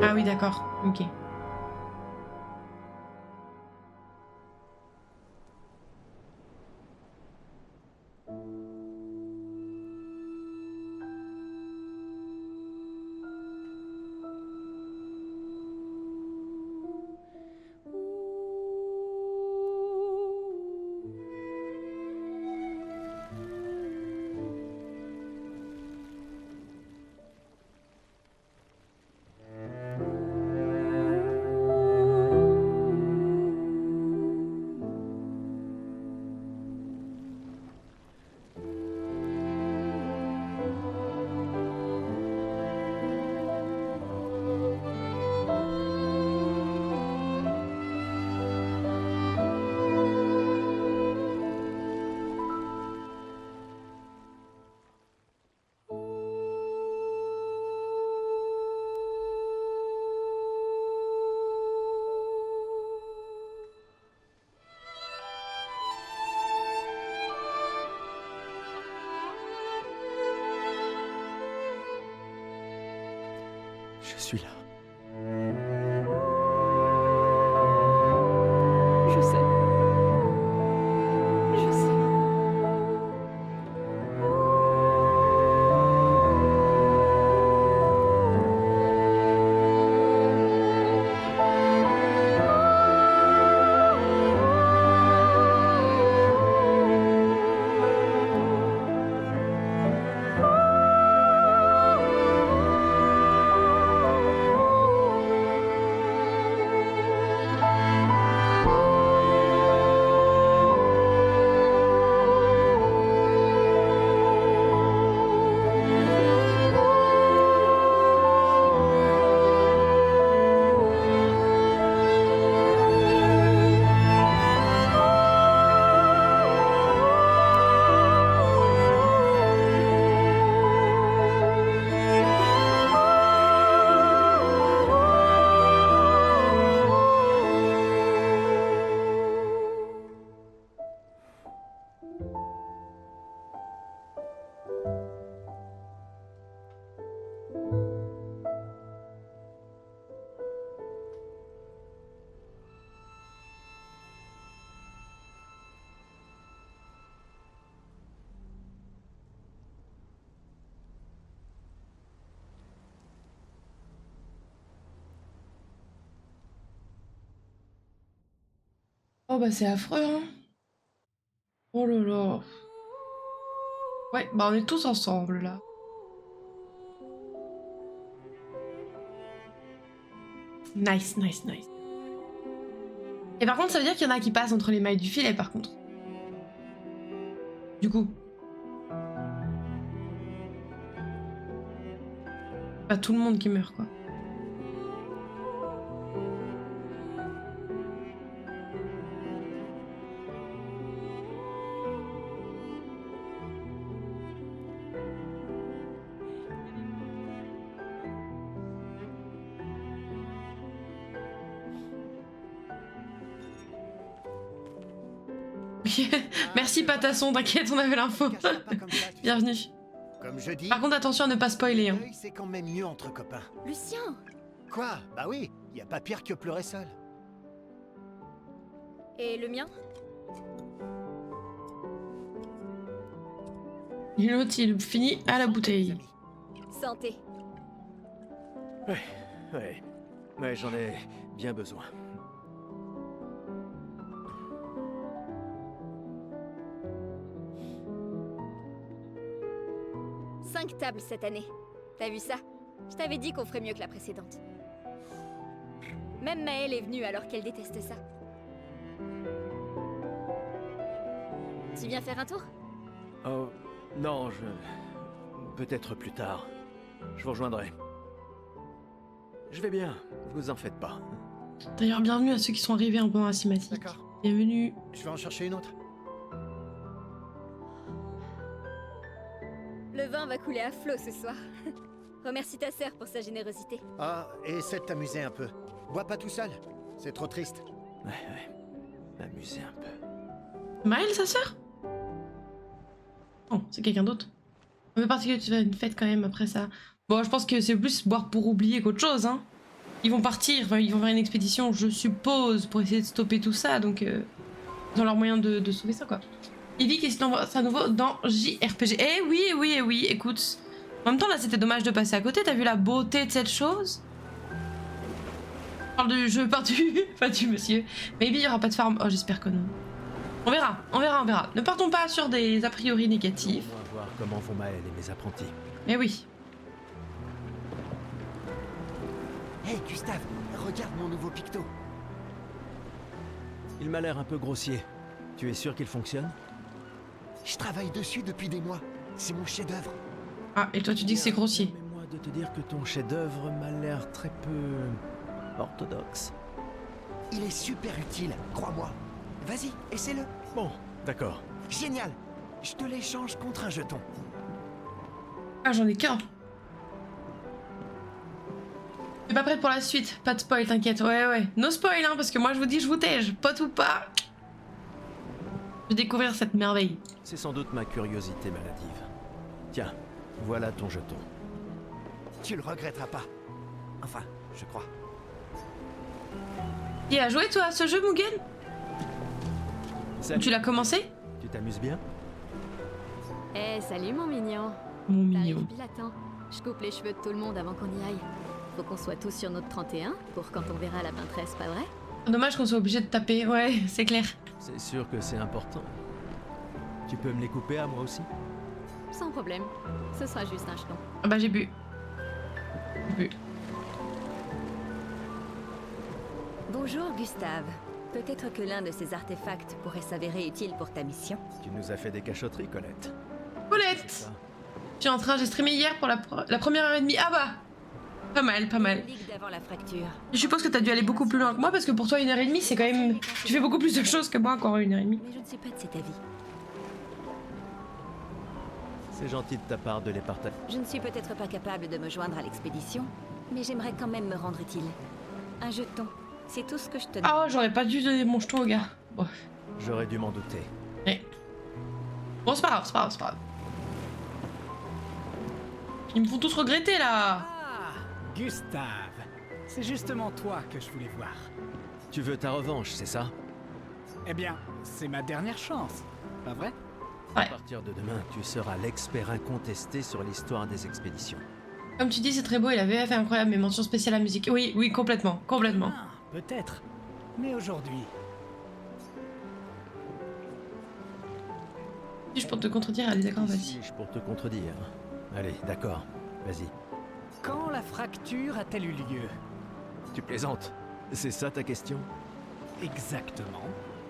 Ah oui, d'accord. Ok. Je suis là. Je sais. Je sais. Oh bah c'est affreux, hein. Oh là là. Ouais, bah on est tous ensemble, là. Nice, nice, nice. Et par contre, ça veut dire qu'il y en a qui passent entre les mailles du filet, par contre. Du coup. Pas tout le monde qui meurt, quoi. Merci Patasson, t'inquiète, on avait l'info. Bienvenue. Comme je dis, Par contre, attention à ne pas spoiler. Hein. c'est quand même mieux entre copains. Lucien! Quoi? Bah oui, y a pas pire que pleurer seul. Et le mien? Et l'autre, il finit à la bouteille. Santé. Ouais, j'en ai bien besoin. Cinq tables cette année. T'as vu ça? Je t'avais dit qu'on ferait mieux que la précédente. Même Maëlle est venue alors qu'elle déteste ça. Tu viens faire un tour? Oh, non, peut-être plus tard. Je vous rejoindrai. Je vais bien, vous en faites pas. D'ailleurs, bienvenue à ceux qui sont arrivés un peu dans la cinématique. D'accord. Bienvenue. Je vais en chercher une autre. Le vin va couler à flot ce soir. Remercie ta sœur pour sa générosité. Ah, et essaie de t'amuser un peu. Bois pas tout seul, c'est trop triste. Ouais. M'amuser un peu. Maëlle, sa sœur? Non, c'est quelqu'un d'autre. On fait partie que tu vas à une fête quand même après ça. Bon, je pense que c'est plus boire pour oublier qu'autre chose, hein. Ils vont partir, enfin, ils vont faire une expédition, je suppose, pour essayer de stopper tout ça, donc ils ont leur moyen de sauver ça, quoi. Ivy, qu'est-ce qu'on voit ça nouveau dans JRPG? Eh oui, écoute. En même temps, là, c'était dommage de passer à côté. T'as vu la beauté de cette chose? Je parle du jeu, pas du monsieur. Mais Ivy, il n'y aura pas de farm. Oh, j'espère que non. On verra. Ne partons pas sur des a priori négatifs. On va voir comment vont Maëlle et mes apprentis. Mais oui. Hey Gustave, regarde mon nouveau picto. Il m'a l'air un peu grossier. Tu es sûr qu'il fonctionne? Je travaille dessus depuis des mois. C'est mon chef-d'œuvre. Ah, et toi, tu dis que c'est grossier. Permets-moi de te dire que ton chef-d'œuvre m'a l'air très peu orthodoxe. Il est super utile, crois-moi. Vas-y, essaie-le. Bon, d'accord. Génial. Je te l'échange contre un jeton. Ah, j'en ai qu'un. T'es pas prête pour la suite? Pas de spoil, t'inquiète. Ouais. No spoil, hein, parce que moi, je vous dis, je vous tège. Pote ou pas. Je vais découvrir cette merveille. C'est sans doute ma curiosité maladive. Tiens, voilà ton jeton. Tu le regretteras pas. Enfin, je crois. Et à jouer, toi, à ce jeu, Mugen? Salut. Tu l'as commencé? Tu t'amuses bien? Eh, salut mon mignon. Mon mignon. T'arrives pile à temps. Je coupe les cheveux de tout le monde avant qu'on y aille. Faut qu'on soit tous sur notre 31 pour quand on verra la peintresse, pas vrai? Dommage qu'on soit obligé de taper. Ouais, c'est clair. C'est sûr que c'est important. Tu peux me les couper à moi aussi? Sans problème. Ce sera juste un jeton. Ah bah, j'ai bu. Bonjour Gustave. Peut-être que l'un de ces artefacts pourrait s'avérer utile pour ta mission. Tu nous as fait des cachotteries, Colette. Colette! J'ai streamé hier pour la première heure et demie. Ah bah! Pas mal. Ligue d'avant la fracture. Je suppose que t'as dû aller beaucoup plus loin que moi parce que pour toi, 1h30, c'est quand même. Tu fais beaucoup plus de choses que moi encore 1h30. Mais je ne suis pas de cet avis. C'est gentil de ta part de les partager. Je ne suis peut-être pas capable de me joindre à l'expédition, mais j'aimerais quand même me rendre utile. Un jeton, c'est tout ce que je te demande. Oh, j'aurais pas dû donner mon jeton au gars. Bon. J'aurais dû m'en douter. Ouais. Bon, c'est pas grave. Ils me font tous regretter là. Ah, Gustave. C'est justement toi que je voulais voir. Tu veux ta revanche, c'est ça? Eh bien, c'est ma dernière chance, pas vrai? Ouais. À partir de demain, tu seras l'expert incontesté sur l'histoire des expéditions. Comme tu dis, c'est très beau et la VF est incroyable, mais mention spéciale à la musique. Oui, complètement. Ah, peut-être. Mais aujourd'hui... Si je peux te contredire, allez d'accord, vas-y. Si je pour te contredire. Allez, d'accord. Vas-y. Quand la fracture a-t-elle eu lieu? Tu plaisantes? C'est ça ta question? Exactement.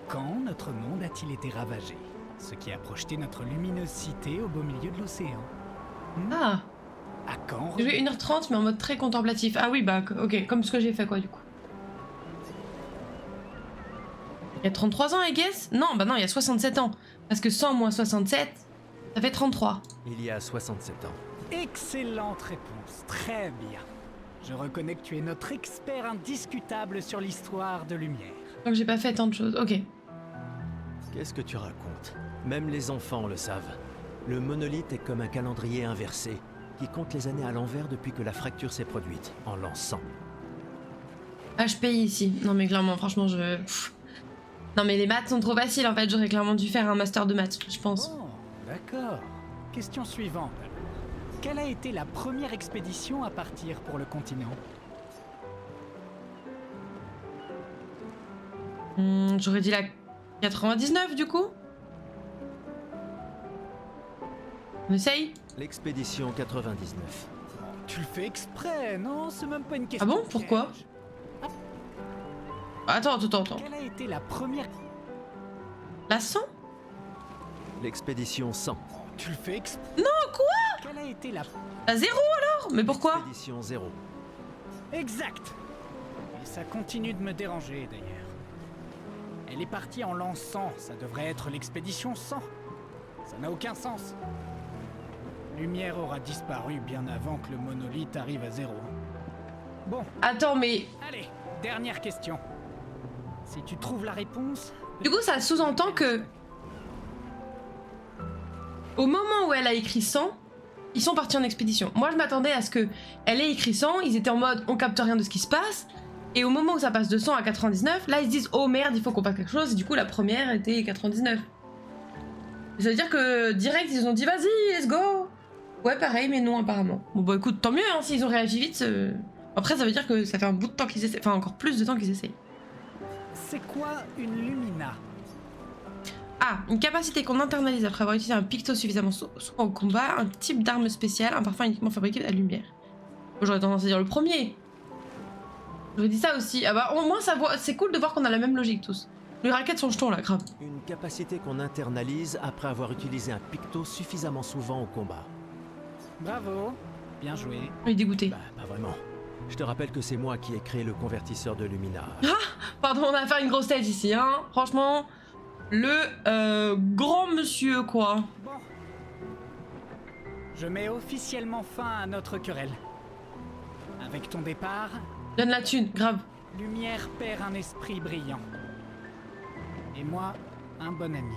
Quand notre monde a-t-il été ravagé? Ce qui a projeté notre luminosité au beau milieu de l'océan. Ah, À quand? j'ai joué 1h30 mais en mode très contemplatif. Ah oui, bah ok, comme ce que j'ai fait quoi du coup. Il y a 33 ans, I guess? Non, bah non, il y a 67 ans. Parce que 100 moins 67, ça fait 33. Il y a 67 ans. Excellente réponse, très bien. Je reconnais que tu es notre expert indiscutable sur l'histoire de Lumière. Donc j'ai pas fait tant de choses, ok. Qu'est-ce que tu racontes? Même les enfants le savent. Le monolithe est comme un calendrier inversé, qui compte les années à l'envers depuis que la fracture s'est produite, en l'an 100. HPI ici. Non mais clairement, franchement, je... Pff. Non mais les maths sont trop faciles en fait, j'aurais clairement dû faire un master de maths, je pense. Oh, d'accord. Question suivante. Quelle a été la première expédition à partir pour le continent? J'aurais dit la 99 du coup. On essaye? L'expédition 99. Tu le fais exprès, non? C'est même pas une Ah question. bon? Pourquoi? piège. Attends. Quelle a été la première... La 100? L'expédition 100. Tu le fais exprès... Non, quoi? Quelle a été la... La 0 alors? Mais pourquoi? L'expédition 0. Exact. Et ça continue de me déranger d'ailleurs. Elle est partie en l'an 100, ça devrait être l'expédition 100. Ça n'a aucun sens. Lumière aura disparu bien avant que le monolithe arrive à 0. Bon, Attends, mais... allez, dernière question. Si tu trouves la réponse... Du coup, ça sous-entend que... Au moment où elle a écrit 100, ils sont partis en expédition. Moi, je m'attendais à ce que elle ait écrit 100, ils étaient en mode on capte rien de ce qui se passe, et au moment où ça passe de 100 à 99, là ils se disent oh merde, il faut qu'on fasse quelque chose, et du coup la première était 99. Ça veut dire que direct ils ont dit vas-y, let's go. Ouais, pareil, mais non apparemment. Bon bah écoute, tant mieux hein, s'ils ont réagi vite. Après, ça veut dire que ça fait un bout de temps qu'ils essaient, enfin encore plus de temps qu'ils essayent. C'est quoi une lumina? Ah, une capacité qu'on internalise après avoir utilisé un picto suffisamment souvent au combat, un type d'arme spéciale, un parfum uniquement fabriqué de la lumière. J'aurais tendance à dire le premier. J'aurais dit ça aussi. Ah bah au moins ça voit, c'est cool de voir qu'on a la même logique tous. Les raquettes sont jetons là, grave. Une capacité qu'on internalise après avoir utilisé un picto suffisamment souvent au combat. Bravo, bien joué. Il est dégoûté. Bah, pas vraiment. Je te rappelle que c'est moi qui ai créé le convertisseur de Lumina. Pardon, on a fait une grosse tête ici, hein. Franchement, le grand monsieur quoi. Bon. Je mets officiellement fin à notre querelle. Avec ton départ, Donne la thune, grave. Lumière perd un esprit brillant. Et moi, un bon ami.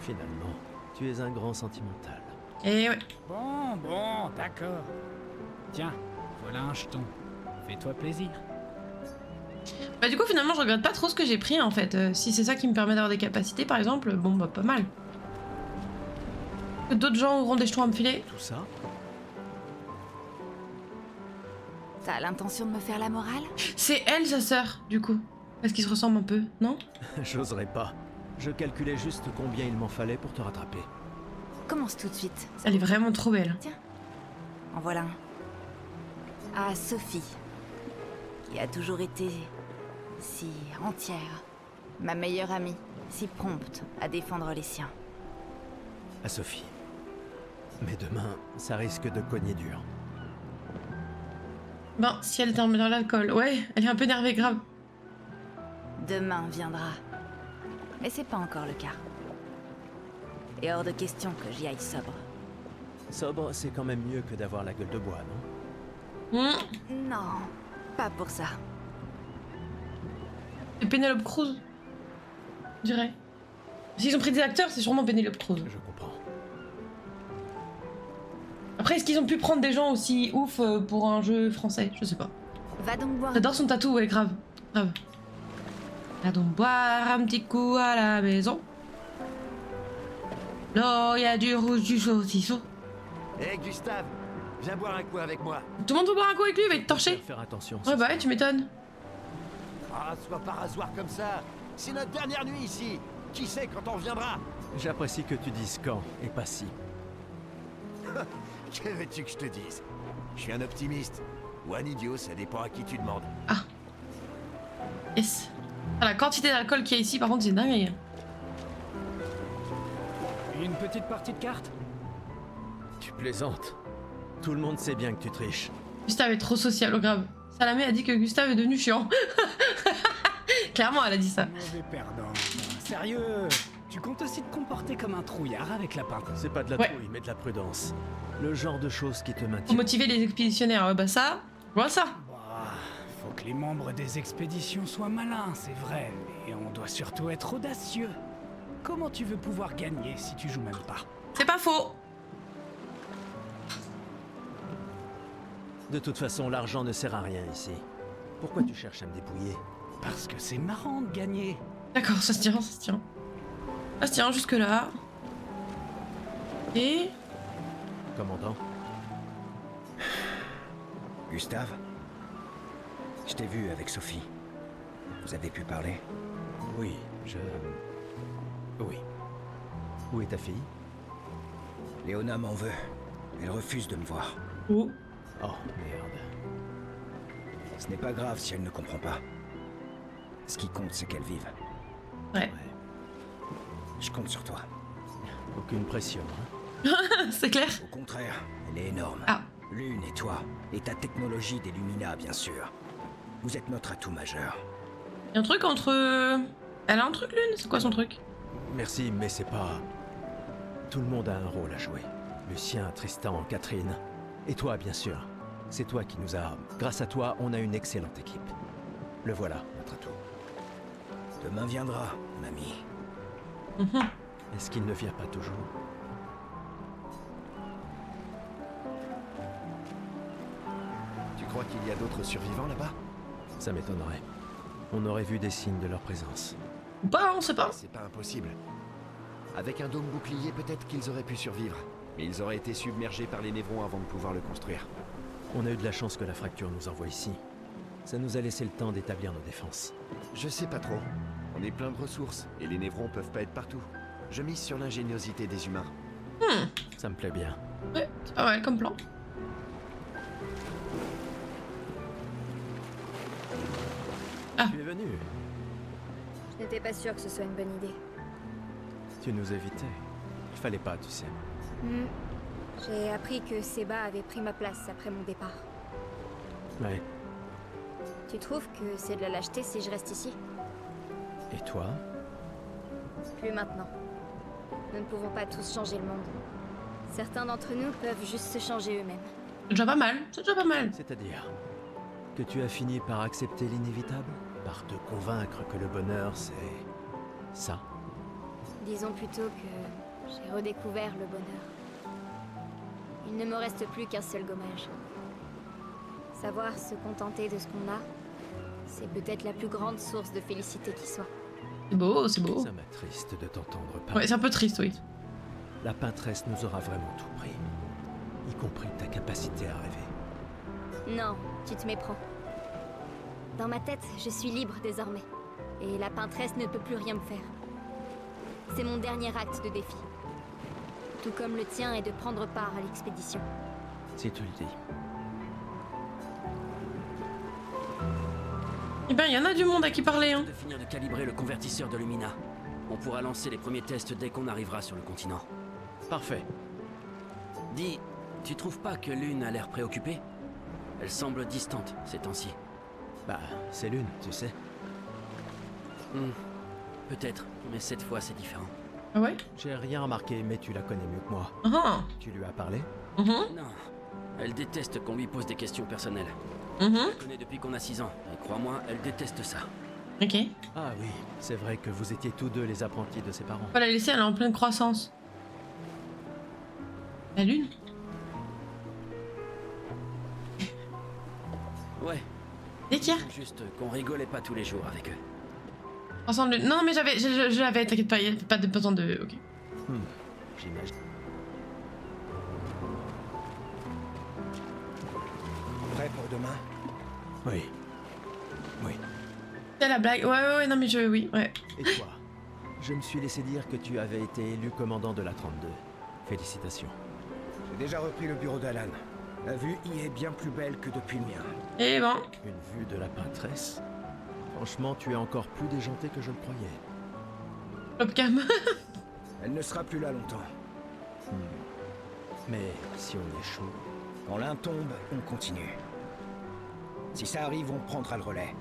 Finalement, tu es un grand sentimental. Et ouais. Bon, d'accord. Tiens, voilà un jeton. Fais-toi plaisir. Bah du coup finalement je regrette pas trop ce que j'ai pris en fait. Si c'est ça qui me permet d'avoir des capacités par exemple, bon bah pas mal. D'autres gens auront des jetons à me filer. Tout ça? T'as l'intention de me faire la morale? C'est elle sa sœur du coup. Parce qu'ils se ressemblent un peu, non? J'oserais pas. Je calculais juste combien il m'en fallait pour te rattraper. Commence tout de suite. Elle est vraiment trop belle. Tiens, en voilà un. À Sophie, qui a toujours été si entière. Ma meilleure amie, si prompte à défendre les siens. À Sophie. Mais demain, ça risque de cogner dur. Ben, si elle est dans l'alcool, ouais, elle est un peu énervée, grave. Demain viendra. Mais c'est pas encore le cas. Et hors de question que j'y aille sobre. Sobre, c'est quand même mieux que d'avoir la gueule de bois, non? Non, pas pour ça. Et Penelope Cruz, je dirais. S'ils ont pris des acteurs, c'est sûrement Penelope Cruz. Je comprends. Après, est-ce qu'ils ont pu prendre des gens aussi ouf pour un jeu français? Je sais pas. Va donc boire. J'adore son tatou, ouais, grave. Grave. Va donc boire un petit coup à la maison. Là, il y a du rouge, du saucisson. Hé Gustave, viens boire un coup avec moi. Tout le monde veut boire un coup avec lui, il va être torché. Faire attention. Ouais, bah ouais, tu m'étonnes. Ah, sois pas rasoir comme ça. C'est notre dernière nuit ici. Qui sait quand on reviendra? J'apprécie que tu dises quand et pas si. Que veux-tu que je te dise? Je suis un optimiste. Ou un idiot, ça dépend à qui tu demandes. Yes. Ah, la quantité d'alcool qu'il y a ici, par contre, c'est dingue. Une petite partie de cartes? Tu plaisantes. Tout le monde sait bien que tu triches. Gustave est trop social, au grave. Salamé a dit que Gustave est devenu chiant. Clairement, elle a dit ça. Mauvais perdant. Sérieux? Tu comptes aussi te comporter comme un trouillard avec la pinte? C'est pas de la Ouais. trouille, mais de la prudence. Le genre de choses qui te Pour maintient. motiver les expéditionnaires, bah ça, je vois ça. Bah, faut que les membres des expéditions soient malins, c'est vrai, mais on doit surtout être audacieux. Comment tu veux pouvoir gagner si tu joues même pas? C'est pas faux. De toute façon, l'argent ne sert à rien ici. Pourquoi tu cherches à me dépouiller? Parce que c'est marrant de gagner. D'accord, ça se tient, ça se tient. Ça se tient jusque là. Et... Commandant? Gustave, je t'ai vu avec Sophie. Vous avez pu parler? Oui, Oui. Où est ta fille? Léona m'en veut. Elle refuse de me voir. Oh. Oh, merde. Ce n'est pas grave si elle ne comprend pas. Ce qui compte, c'est qu'elle vive. Ouais. Je compte sur toi. Aucune pression, hein? C'est clair. Au contraire, elle est énorme. Ah. Lune et toi, et ta technologie d'Illumina, bien sûr. Vous êtes notre atout majeur. Il y a un truc entre... Elle a un truc, Lune? C'est quoi son truc? Merci, mais c'est pas... Tout le monde a un rôle à jouer. Lucien, Tristan, Catherine. Et toi, bien sûr. C'est toi qui nous a... Grâce à toi, on a une excellente équipe. Le voilà, notre atout. Demain viendra, mamie. Est-ce qu'il ne vient pas toujours? Tu crois qu'il y a d'autres survivants là-bas? Ça m'étonnerait. On aurait vu des signes de leur présence. Ou pas, on sait pas. C'est pas impossible. Avec un dôme bouclier, peut-être qu'ils auraient pu survivre. Mais ils auraient été submergés par les névrons avant de pouvoir le construire. On a eu de la chance que la fracture nous envoie ici. Ça nous a laissé le temps d'établir nos défenses. Je sais pas trop. On est plein de ressources, et les névrons peuvent pas être partout. Je mise sur l'ingéniosité des humains. Ça me plaît bien. Ouais, c'est pas mal comme plan. Tu es venu. Je n'étais pas sûre que ce soit une bonne idée. Tu nous évitais. Il fallait pas, tu sais. J'ai appris que Seba avait pris ma place après mon départ. Ouais. Tu trouves que c'est de la lâcheté si je reste ici? Et toi? Plus maintenant. Nous ne pouvons pas tous changer le monde. Certains d'entre nous peuvent juste se changer eux-mêmes. C'est déjà pas mal, c'est déjà pas mal. C'est-à-dire que tu as fini par accepter l'inévitable? Par te convaincre que le bonheur, c'est... ça? Disons plutôt que j'ai redécouvert le bonheur. Il ne me reste plus qu'un seul gommage. Savoir se contenter de ce qu'on a, c'est peut-être la plus grande source de félicité qui soit. C'est beau, c'est beau. Ça m'attriste de t'entendre parler. Ouais, c'est un peu triste, oui. La peintresse nous aura vraiment tout pris. Y compris ta capacité à rêver. Non, tu te méprends. Dans ma tête, je suis libre désormais. Et la peintresse ne peut plus rien me faire. C'est mon dernier acte de défi. Tout comme le tien est de prendre part à l'expédition. Si tu le dis. Eh ben, il y en a du monde à qui parler, hein. De finir de calibrer le convertisseur de Lumina. On pourra lancer les premiers tests dès qu'on arrivera sur le continent. Parfait. Dis, tu trouves pas que Lune a l'air préoccupée? Elle semble distante ces temps-ci. Bah, c'est Lune, tu sais. Peut-être, mais cette fois c'est différent. Ah ouais? J'ai rien remarqué, mais tu la connais mieux que moi. Ah. Tu lui as parlé? Non, elle déteste qu'on lui pose des questions personnelles. Je la connais depuis qu'on a 6 ans, et crois-moi, elle déteste ça. Ok. Ah oui, c'est vrai que vous étiez tous deux les apprentis de ses parents. Faut la laisser, elle est en pleine croissance. La lune? Ouais. Dès qu'il y a Juste qu'on rigolait pas tous les jours avec eux. ensemble. Non, mais je l'avais, t'inquiète pas, il n'y a pas de besoin de. Ok. J'imagine. Prêt pour demain? Oui. Oui. C'est la blague. Ouais, non, mais oui, ouais. Et toi? Je me suis laissé dire que tu avais été élu commandant de la 32. Félicitations. J'ai déjà repris le bureau d'Alan. La vue y est bien plus belle que depuis le mien. Eh ben, Une vue de la peintresse. Franchement, tu es encore plus déjanté que je le croyais. hop cam. Elle ne sera plus là longtemps. Mais si on échoue... Quand l'un tombe, on continue. Si ça arrive, on prendra le relais.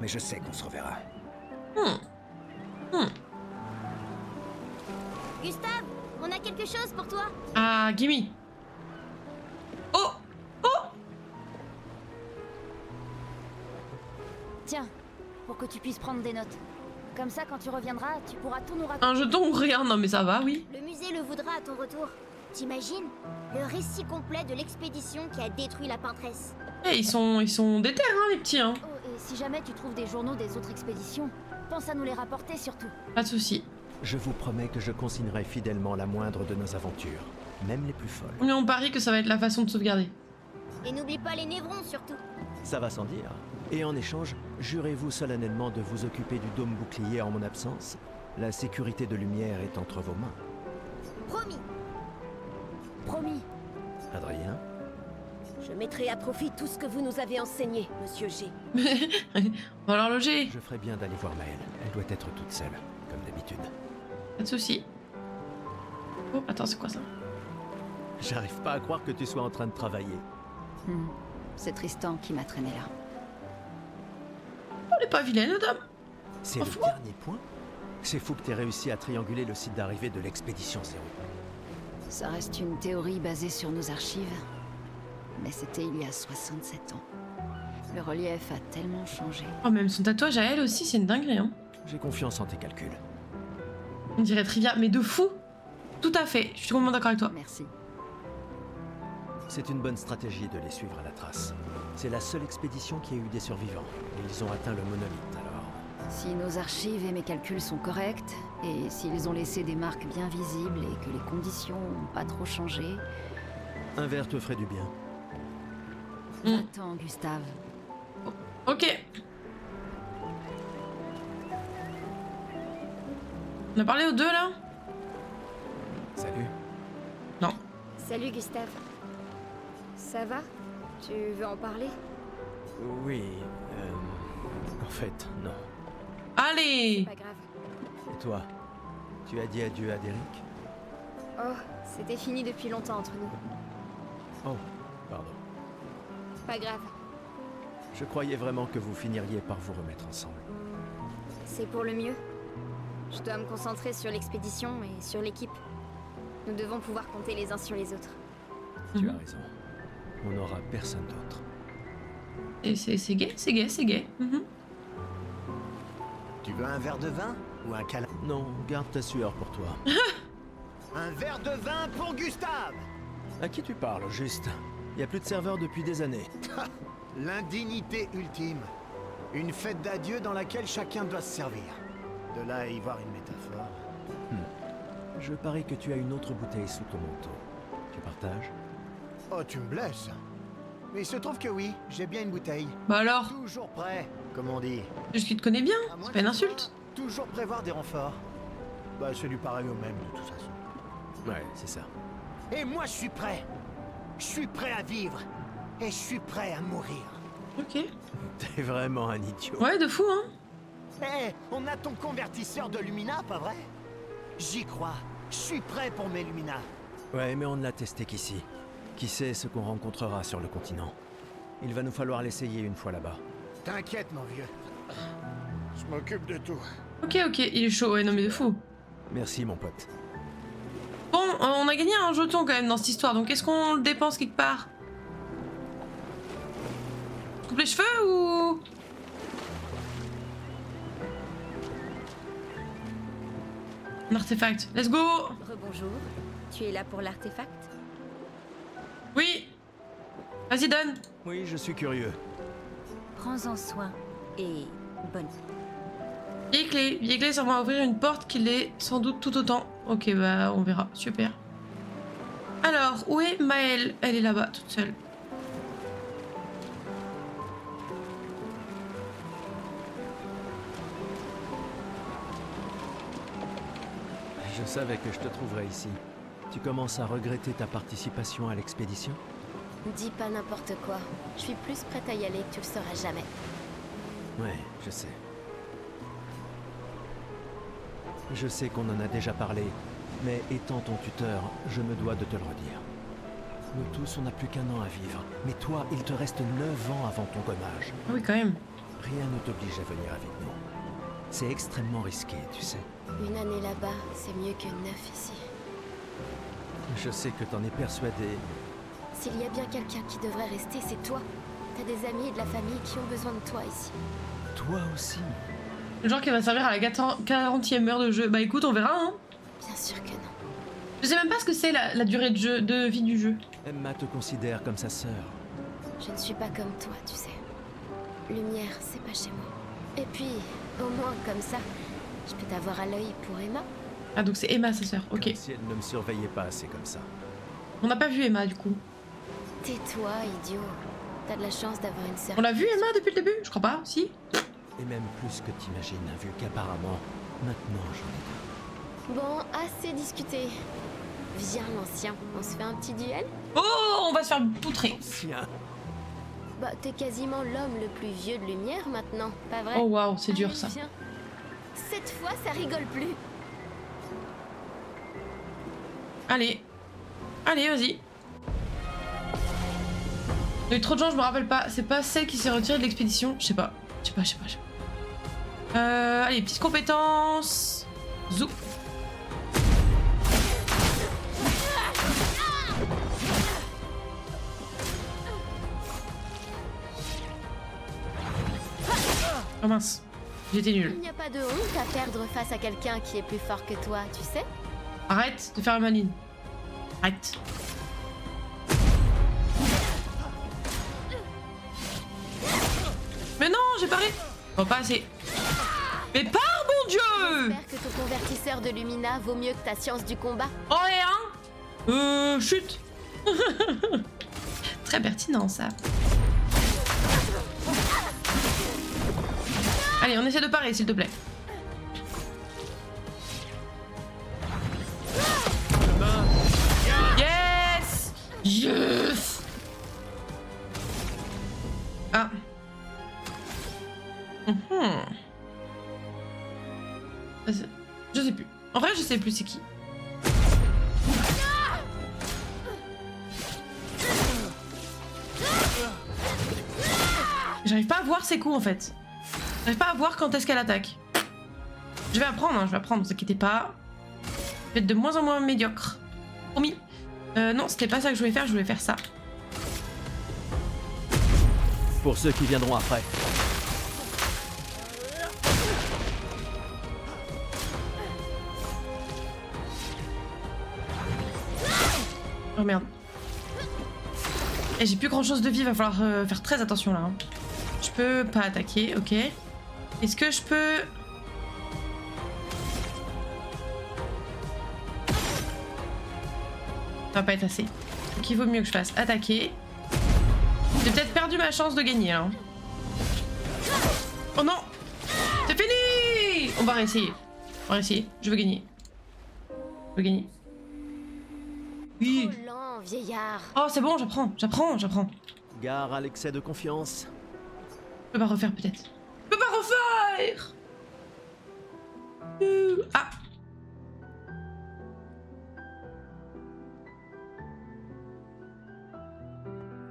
Mais je sais qu'on se reverra. Gustave, on a quelque chose pour toi. Ah, gimme. Oh, oh. Tiens, pour que tu puisses prendre des notes. Comme ça, quand tu reviendras, tu pourras tout nous raconter. Un jeton ou rien? Non mais ça va, oui. Le musée le voudra à ton retour. T'imagines? Le récit complet de l'expédition qui a détruit la peintresse. Eh, ils sont déter, hein, les petits, hein. Oh, et si jamais tu trouves des journaux des autres expéditions, pense à nous les rapporter surtout. Pas de souci. Je vous promets que je consignerai fidèlement la moindre de nos aventures, même les plus folles. Mais on parie que ça va être la façon de sauvegarder. Et n'oublie pas les névrons surtout. Ça va sans dire. Et en échange, jurez-vous solennellement de vous occuper du dôme bouclier en mon absence? La sécurité de Lumière est entre vos mains. Promis. Promis. Adrien? Je mettrai à profit tout ce que vous nous avez enseigné, Monsieur G. On va l'horloger. Je ferai bien d'aller voir Maëlle. Elle doit être toute seule, comme d'habitude. Pas de souci. Oh, attends, c'est quoi ça? J'arrive pas à croire que tu sois en train de travailler. C'est Tristan qui m'a traîné là. Oh, elle est pas vilaine, la dame. C'est Oh, le fou. dernier point? C'est fou que t'aies réussi à trianguler le site d'arrivée de l'expédition Zéro. Ça reste une théorie basée sur nos archives, mais c'était il y a 67 ans. Le relief a tellement changé. Oh, même son tatouage à elle aussi, c'est une dinguerie, hein. J'ai confiance en tes calculs. On dirait Trivia, mais de fou. Tout à fait, je suis complètement d'accord avec toi. Merci. C'est une bonne stratégie de les suivre à la trace. C'est la seule expédition qui a eu des survivants. Et ils ont atteint le monolithe, alors... Si nos archives et mes calculs sont corrects, et s'ils ont laissé des marques bien visibles et que les conditions n'ont pas trop changé... Un verre te ferait du bien. Attends, Gustave. Ok. On a parlé aux deux, là? Salut. Non. Salut Gustave. Ça va? Tu veux en parler? Oui, en fait, non. Allez. Pas grave. Et toi? Tu as dit adieu à Derek? Oh, c'était fini depuis longtemps entre nous. Oh, pardon. Pas grave. Je croyais vraiment que vous finiriez par vous remettre ensemble. C'est pour le mieux. Je dois me concentrer sur l'expédition et sur l'équipe. Nous devons pouvoir compter les uns sur les autres. Tu as raison. On n'aura personne d'autre. Et c'est gay, c'est gay, c'est gay. Tu veux un verre de vin ou un câlin? Non, garde ta sueur pour toi. Un verre de vin pour Gustave! À qui tu parles, au juste? Il n'y a plus de serveur depuis des années. L'indignité ultime. Une fête d'adieu dans laquelle chacun doit se servir. De là à y voir une métaphore. Je parie que tu as une autre bouteille sous ton manteau. Tu partages? Oh, tu me blesses. Mais il se trouve que oui, j'ai bien une bouteille. Bah alors? Toujours prêt, comme on dit. Juste qu'il te connaît bien, À moins c'est pas une de insulte. toi, toujours prévoir des renforts. Bah, c'est du pareil au même, de toute façon. Ouais, c'est ça. Et moi, je suis prêt. Je suis prêt à vivre. Et je suis prêt à mourir. Ok. T'es vraiment un idiot. Ouais, de fou, hein. Hé, on a ton convertisseur de Lumina, pas vrai? J'y crois. Je suis prêt pour mes Lumina. Ouais, mais on ne l'a testé qu'ici. Qui sait ce qu'on rencontrera sur le continent? Il va nous falloir l'essayer une fois là-bas. T'inquiète, mon vieux. Je m'occupe de tout. Ok, il est chaud, ouais, non mais de fou. Merci, mon pote. Bon, on a gagné un jeton quand même dans cette histoire, donc est-ce qu'on le dépense quelque part? Coupe les cheveux ou... Un artefact, let's go! Rebonjour. Tu es là pour l'artefact? Oui! Vas-y, donne! Oui, je suis curieux. Prends-en soin et bonne. Vieille clé, ça va ouvrir une porte qui l'est sans doute tout autant. Ok, bah on verra, super. Alors, où est Maëlle? Elle est là-bas, toute seule. Je savais que je te trouverais ici. Tu commences à regretter ta participation à l'expédition? Dis pas n'importe quoi. Je suis plus prête à y aller que tu le sauras jamais. Ouais, je sais. Je sais qu'on en a déjà parlé, mais étant ton tuteur, je me dois de te le redire. Nous tous, on n'a plus qu'un an à vivre. Mais toi, il te reste 9 ans avant ton gommage. Ah oui, quand même. Rien ne t'oblige à venir avec nous. C'est extrêmement risqué, tu sais. Une année là-bas, c'est mieux que 9 ici. Je sais que t'en es persuadé. S'il y a bien quelqu'un qui devrait rester, c'est toi. T'as des amis et de la famille qui ont besoin de toi ici. Toi aussi. Le genre qui va servir à la 40e heure de jeu. Bah écoute, on verra, hein. Bien sûr que non. Je sais même pas ce que c'est la durée de vie du jeu. Emma te considère comme sa sœur. Je ne suis pas comme toi, tu sais. Lumière, c'est pas chez moi. Et puis, au moins, comme ça, je peux t'avoir à l'œil pour Emma. Ah, donc c'est Emma, sa sœur, ok. Comme si elle ne me surveillait pas assez comme ça. On n'a pas vu Emma, du coup. Tais-toi, idiot. T'as de la chance d'avoir une sœur. On l'a vu Emma depuis le début? Je crois pas, si. Et même plus que t'imagines, vu qu'apparemment, maintenant j'en ai deux. Bon, assez discuté. Viens, l'ancien, on se fait un petit duel? Oh, on va se faire poutrer. Tiens. Bah, t'es quasiment l'homme le plus vieux de Lumière maintenant, pas vrai? Oh waouh, c'est dur Allez, ça. viens. Cette fois, ça rigole plus. Allez. Allez, vas-y. Il y a eu trop de gens, je me rappelle pas. C'est pas celle qui s'est retirée de l'expédition? Je sais pas. Je sais pas. Allez, petites compétences. Zou. Oh mince, j'étais Il nulle. n'y a pas de honte à perdre face à quelqu'un qui est plus fort que toi, tu sais? Arrête de faire la maline. Arrête. Mais non, j'ai parlé. Bon, pas assez. Mais pars, mon Dieu! J'espère que ton convertisseur de Lumina vaut mieux que ta science du combat. Oh, et un chute. Très pertinent, ça. Allez, on essaie de parer, s'il te plaît. Yes! Yes! Ah. Je sais plus. En vrai, je sais plus c'est qui. J'arrive pas à voir ses coups en fait. J'arrive pas à voir quand est-ce qu'elle attaque. Je vais apprendre, hein, je vais apprendre, ne vous inquiétez pas. Je vais être de moins en moins médiocre. Promis. Non, c'était pas ça que je voulais faire ça. Pour ceux qui viendront après. Oh merde. Et j'ai plus grand chose de vie, va falloir faire très attention là. Hein. Je peux pas attaquer, ok. Est-ce que je peux... Ça va pas être assez. Donc il vaut mieux que je fasse attaquer. J'ai peut-être perdu ma chance de gagner là. Oh non! C'est fini! On va réessayer. On va réessayer. Je veux gagner. Je veux gagner. Oui. Trop lent, vieillard. Oh c'est bon, j'apprends. Gare à l'excès de confiance. Je peux pas refaire peut-être. Je peux pas refaire! Ah!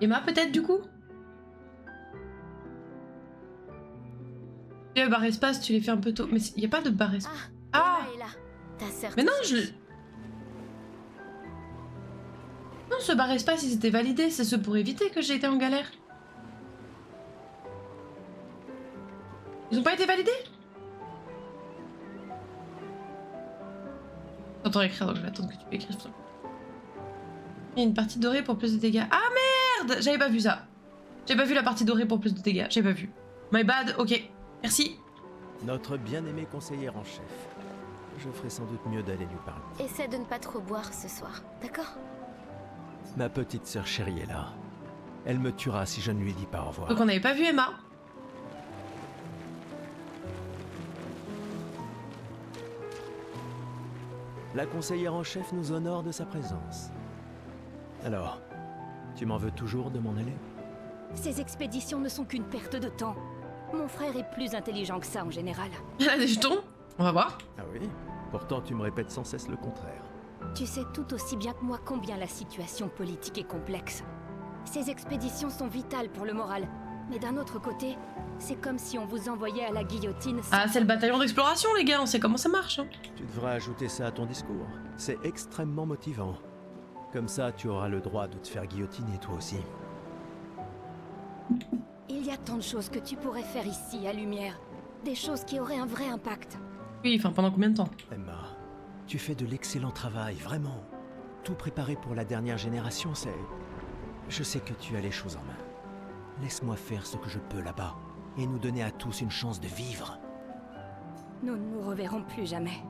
Emma peut-être du coup? Le barre espace, tu les fais un peu tôt. Mais il n'y a pas de barre espace. Ah! Emma est là. Ta sœur. Mais non, Non, ce barre espace, ils étaient validés. C'est ce pour éviter que j'ai été en galère. Ils ont pas été validés? J'entends écrire, donc je vais attendre que tu écrives. Il y a une partie dorée pour plus de dégâts. Ah merde! J'avais pas vu ça. J'ai pas vu la partie dorée pour plus de dégâts. J'ai pas vu. My bad, ok. Merci. Notre bien-aimé conseillère en chef. Je ferai sans doute mieux d'aller lui parler. Essaie de ne pas trop boire ce soir, d'accord? Ma petite sœur chérie est là. Elle me tuera si je ne lui dis pas au revoir. Donc on n'avait pas vu Emma. La conseillère en chef nous honore de sa présence. Alors, tu m'en veux toujours de m'en aller? Ces expéditions ne sont qu'une perte de temps. Mon frère est plus intelligent que ça en général. Elle a des jetons? On va voir. Ah oui? Pourtant tu me répètes sans cesse le contraire. Tu sais tout aussi bien que moi combien la situation politique est complexe. Ces expéditions sont vitales pour le moral. Mais d'un autre côté, c'est comme si on vous envoyait à la guillotine. Ah, c'est le bataillon d'exploration, les gars, on sait comment ça marche. Hein. Tu devrais ajouter ça à ton discours. C'est extrêmement motivant. Comme ça, tu auras le droit de te faire guillotiner toi aussi. Il y a tant de choses que tu pourrais faire ici, à Lumière. Des choses qui auraient un vrai impact. Oui, enfin, pendant combien de temps? Emma, tu fais de l'excellent travail, vraiment. Tout préparé pour la dernière génération, c'est... Je sais que tu as les choses en main. Laisse-moi faire ce que je peux là-bas, et nous donner à tous une chance de vivre. Nous ne nous reverrons plus jamais.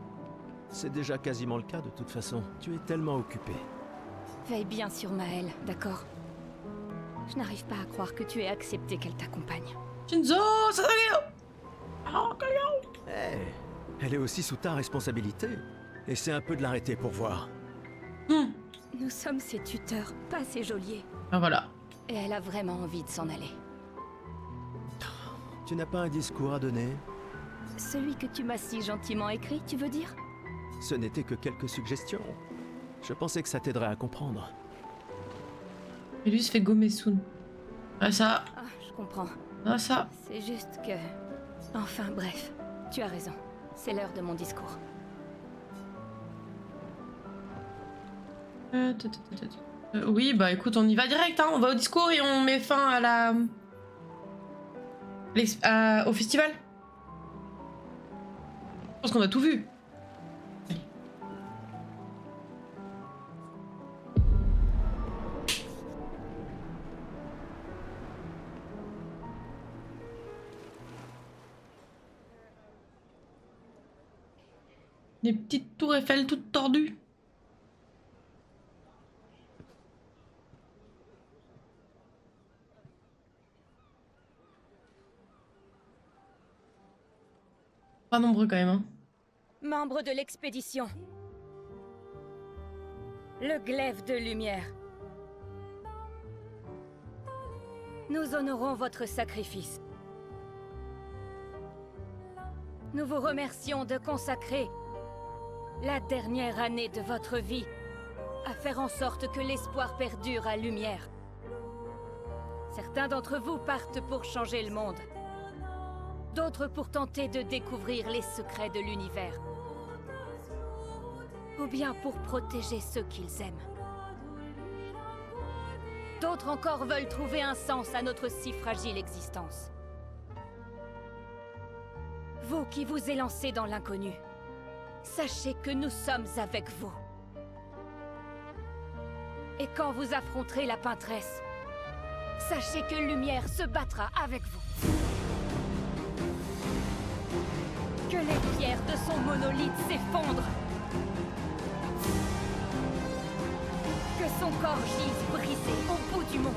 C'est déjà quasiment le cas de toute façon. Tu es tellement occupé. Veille bien sur Maëlle, d'accord? Je n'arrive pas à croire que tu aies accepté qu'elle t'accompagne. Shinzo, ça Elle est aussi sous ta responsabilité. Essaie un peu de l'arrêter pour voir. Nous sommes ses tuteurs, pas ses geôliers. Ah voilà. Et elle a vraiment envie de s'en aller. Tu n'as pas un discours à donner? Celui que tu m'as si gentiment écrit, tu veux dire? Ce n'était que quelques suggestions. Je pensais que ça t'aiderait à comprendre. Et lui se fait gommer soon. Ah ça. Ah, je comprends. Ah ça. C'est juste que... Enfin bref, tu as raison. C'est l'heure de mon discours. Oui, bah écoute, on y va direct, hein. On va au discours et on met fin à la... au festival. Je pense qu'on a tout vu. Allez. Des petites tours Eiffel toutes tordues. Pas nombreux quand même, hein. Membre de l'expédition. Le glaive de lumière. Nous honorons votre sacrifice. Nous vous remercions de consacrer la dernière année de votre vie à faire en sorte que l'espoir perdure à Lumière. Certains d'entre vous partent pour changer le monde. D'autres pour tenter de découvrir les secrets de l'univers. Ou bien pour protéger ceux qu'ils aiment. D'autres encore veulent trouver un sens à notre si fragile existence. Vous qui vous élancez dans l'inconnu, sachez que nous sommes avec vous. Et quand vous affronterez la Peintresse, sachez que Lumière se battra avec vous. Que les pierres de son monolithe s'effondrent. Que son corps gise brisé au bout du monde.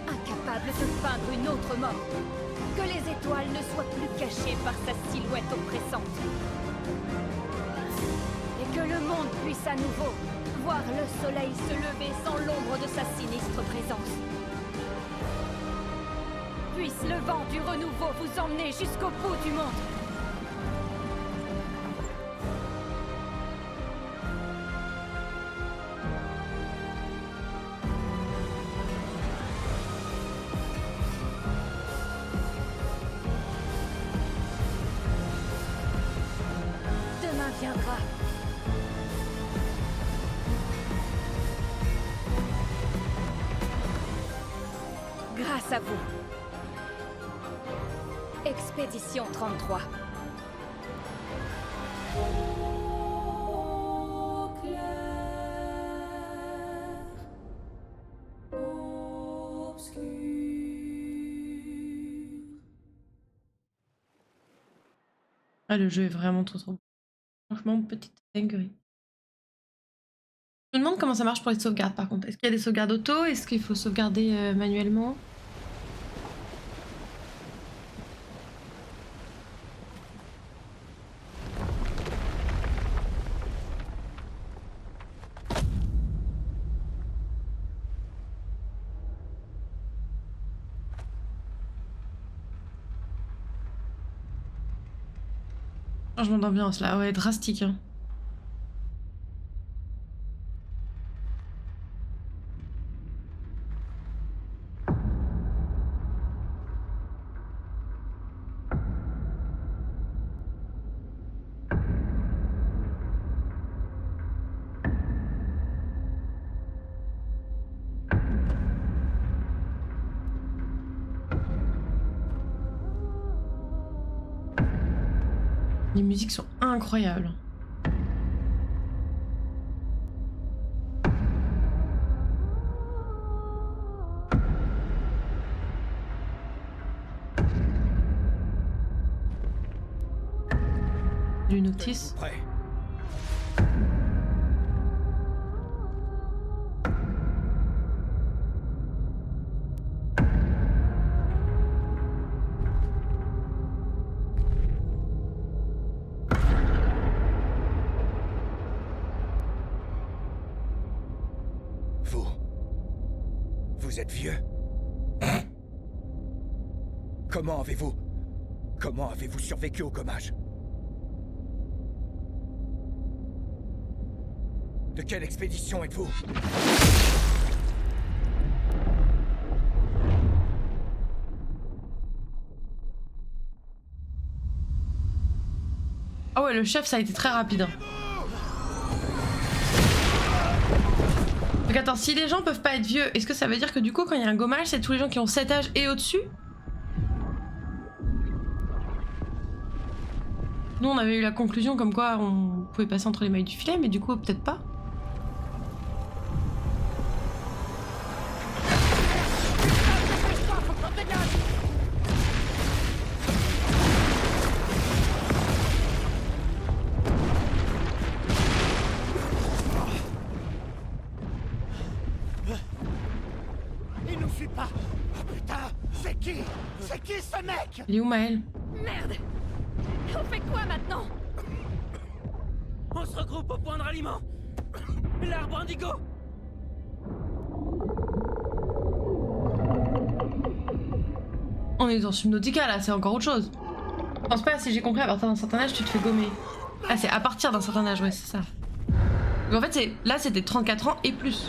Incapable de peindre une autre mort. Que les étoiles ne soient plus cachées par sa silhouette oppressante. Et que le monde puisse à nouveau voir le soleil se lever sans l'ombre de sa sinistre présence. Puisse le vent du renouveau vous emmener jusqu'au bout du monde. Demain viendra. Grâce à vous. Expédition 33. Ah, le jeu est vraiment trop beau. Franchement, petite dinguerie. Je me demande comment ça marche pour les sauvegardes par contre. Est-ce qu'il y a des sauvegardes auto? Est-ce qu'il faut sauvegarder manuellement? Changement d'ambiance là, ouais, drastique. Hein. Les musiques sont incroyables. Du notice. Prêt. Vous êtes vieux. Comment avez-vous survécu au gommage? De quelle expédition êtes-vous? Ah ouais, le chef, ça a été très rapide. Hein. Donc attends, si les gens peuvent pas être vieux, est-ce que ça veut dire que du coup, quand il y a un gommage, c'est tous les gens qui ont 7 âges et au-dessus? Nous, on avait eu la conclusion comme quoi on pouvait passer entre les mailles du filet, mais du coup, peut-être pas. Il nous suit pas. Oh putain, c'est qui? C'est qui ce mec? Il est où Maël? Merde! On fait quoi maintenant? On se regroupe au point de ralliement. L'arbre indigo. On est dans Subnautica là, c'est encore autre chose. Je pense pas, si j'ai compris, à partir d'un certain âge, tu te fais gommer. Ah, c'est à partir d'un certain âge, ouais, c'est ça. Donc en fait, là, c'était 34 ans et plus.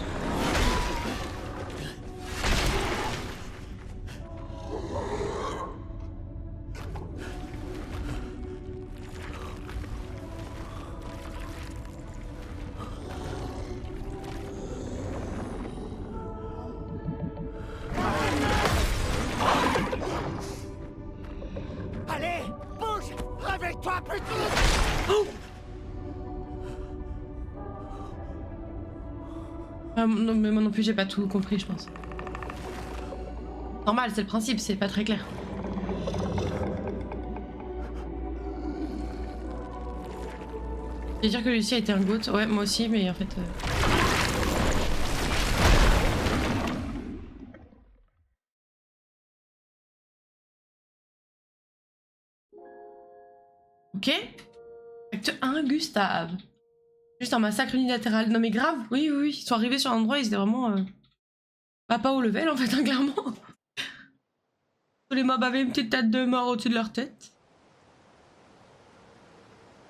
Allez, bouge! Réveille-toi, putain! Oh non, mais moi non plus, j'ai pas tout compris, je pense. Normal, c'est le principe, c'est pas très clair. Je vais dire que Lucie a été un goat. Ouais, moi aussi, mais en fait... Ok. Acte 1, Gustave. Juste un massacre unilatéral. Non mais grave, oui, oui, oui. Ils sont arrivés sur un endroit, ils étaient vraiment... pas au level en fait, hein, clairement. Tous les mobs avaient une petite tête de mort au-dessus de leur tête.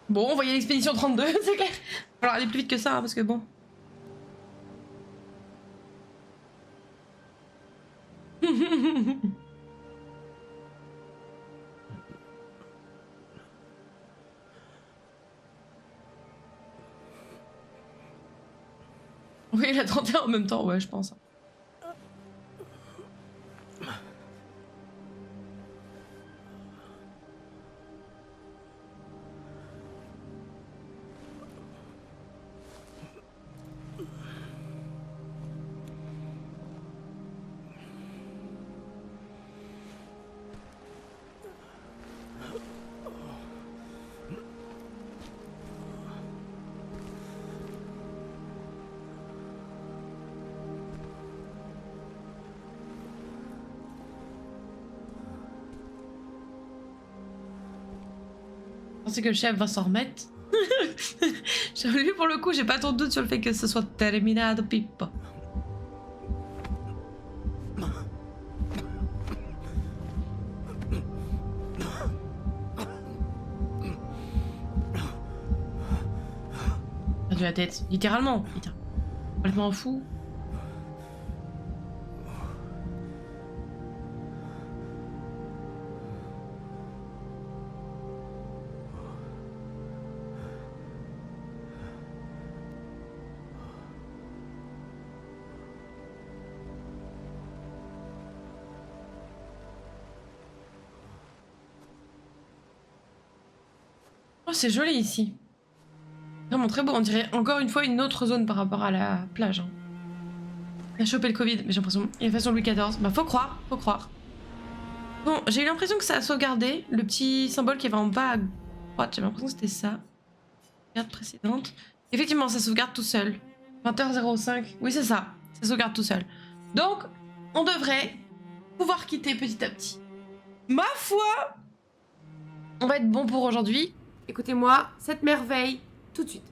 Bon, on voyait l'expédition 32, c'est clair. Il va falloir aller plus vite que ça, hein, parce que bon... Oui, il a 31 en même temps, ouais, je pense. Je pensais que le chef va s'en remettre. Lui, pour le coup, j'ai pas trop de doute sur le fait que ce soit terminado, Pippo. perdu la tête. Littéralement. Complètement fou. Oh, c'est joli ici. Vraiment très beau, on dirait encore une fois une autre zone par rapport à la plage. Hein. Il a chopé le Covid, mais j'ai l'impression... Il a façon Louis XIV. Bah faut croire, faut croire. Bon, j'ai eu l'impression que ça a sauvegardé. Le petit symbole qui avait en bas à droite, j'avais l'impression que c'était ça. Sauvegarde précédente. Effectivement, ça sauvegarde tout seul. 20h05, oui c'est ça. Ça sauvegarde tout seul. Donc, on devrait pouvoir quitter petit à petit. Ma foi, on va être bon pour aujourd'hui. Écoutez-moi, cette merveille, tout de suite.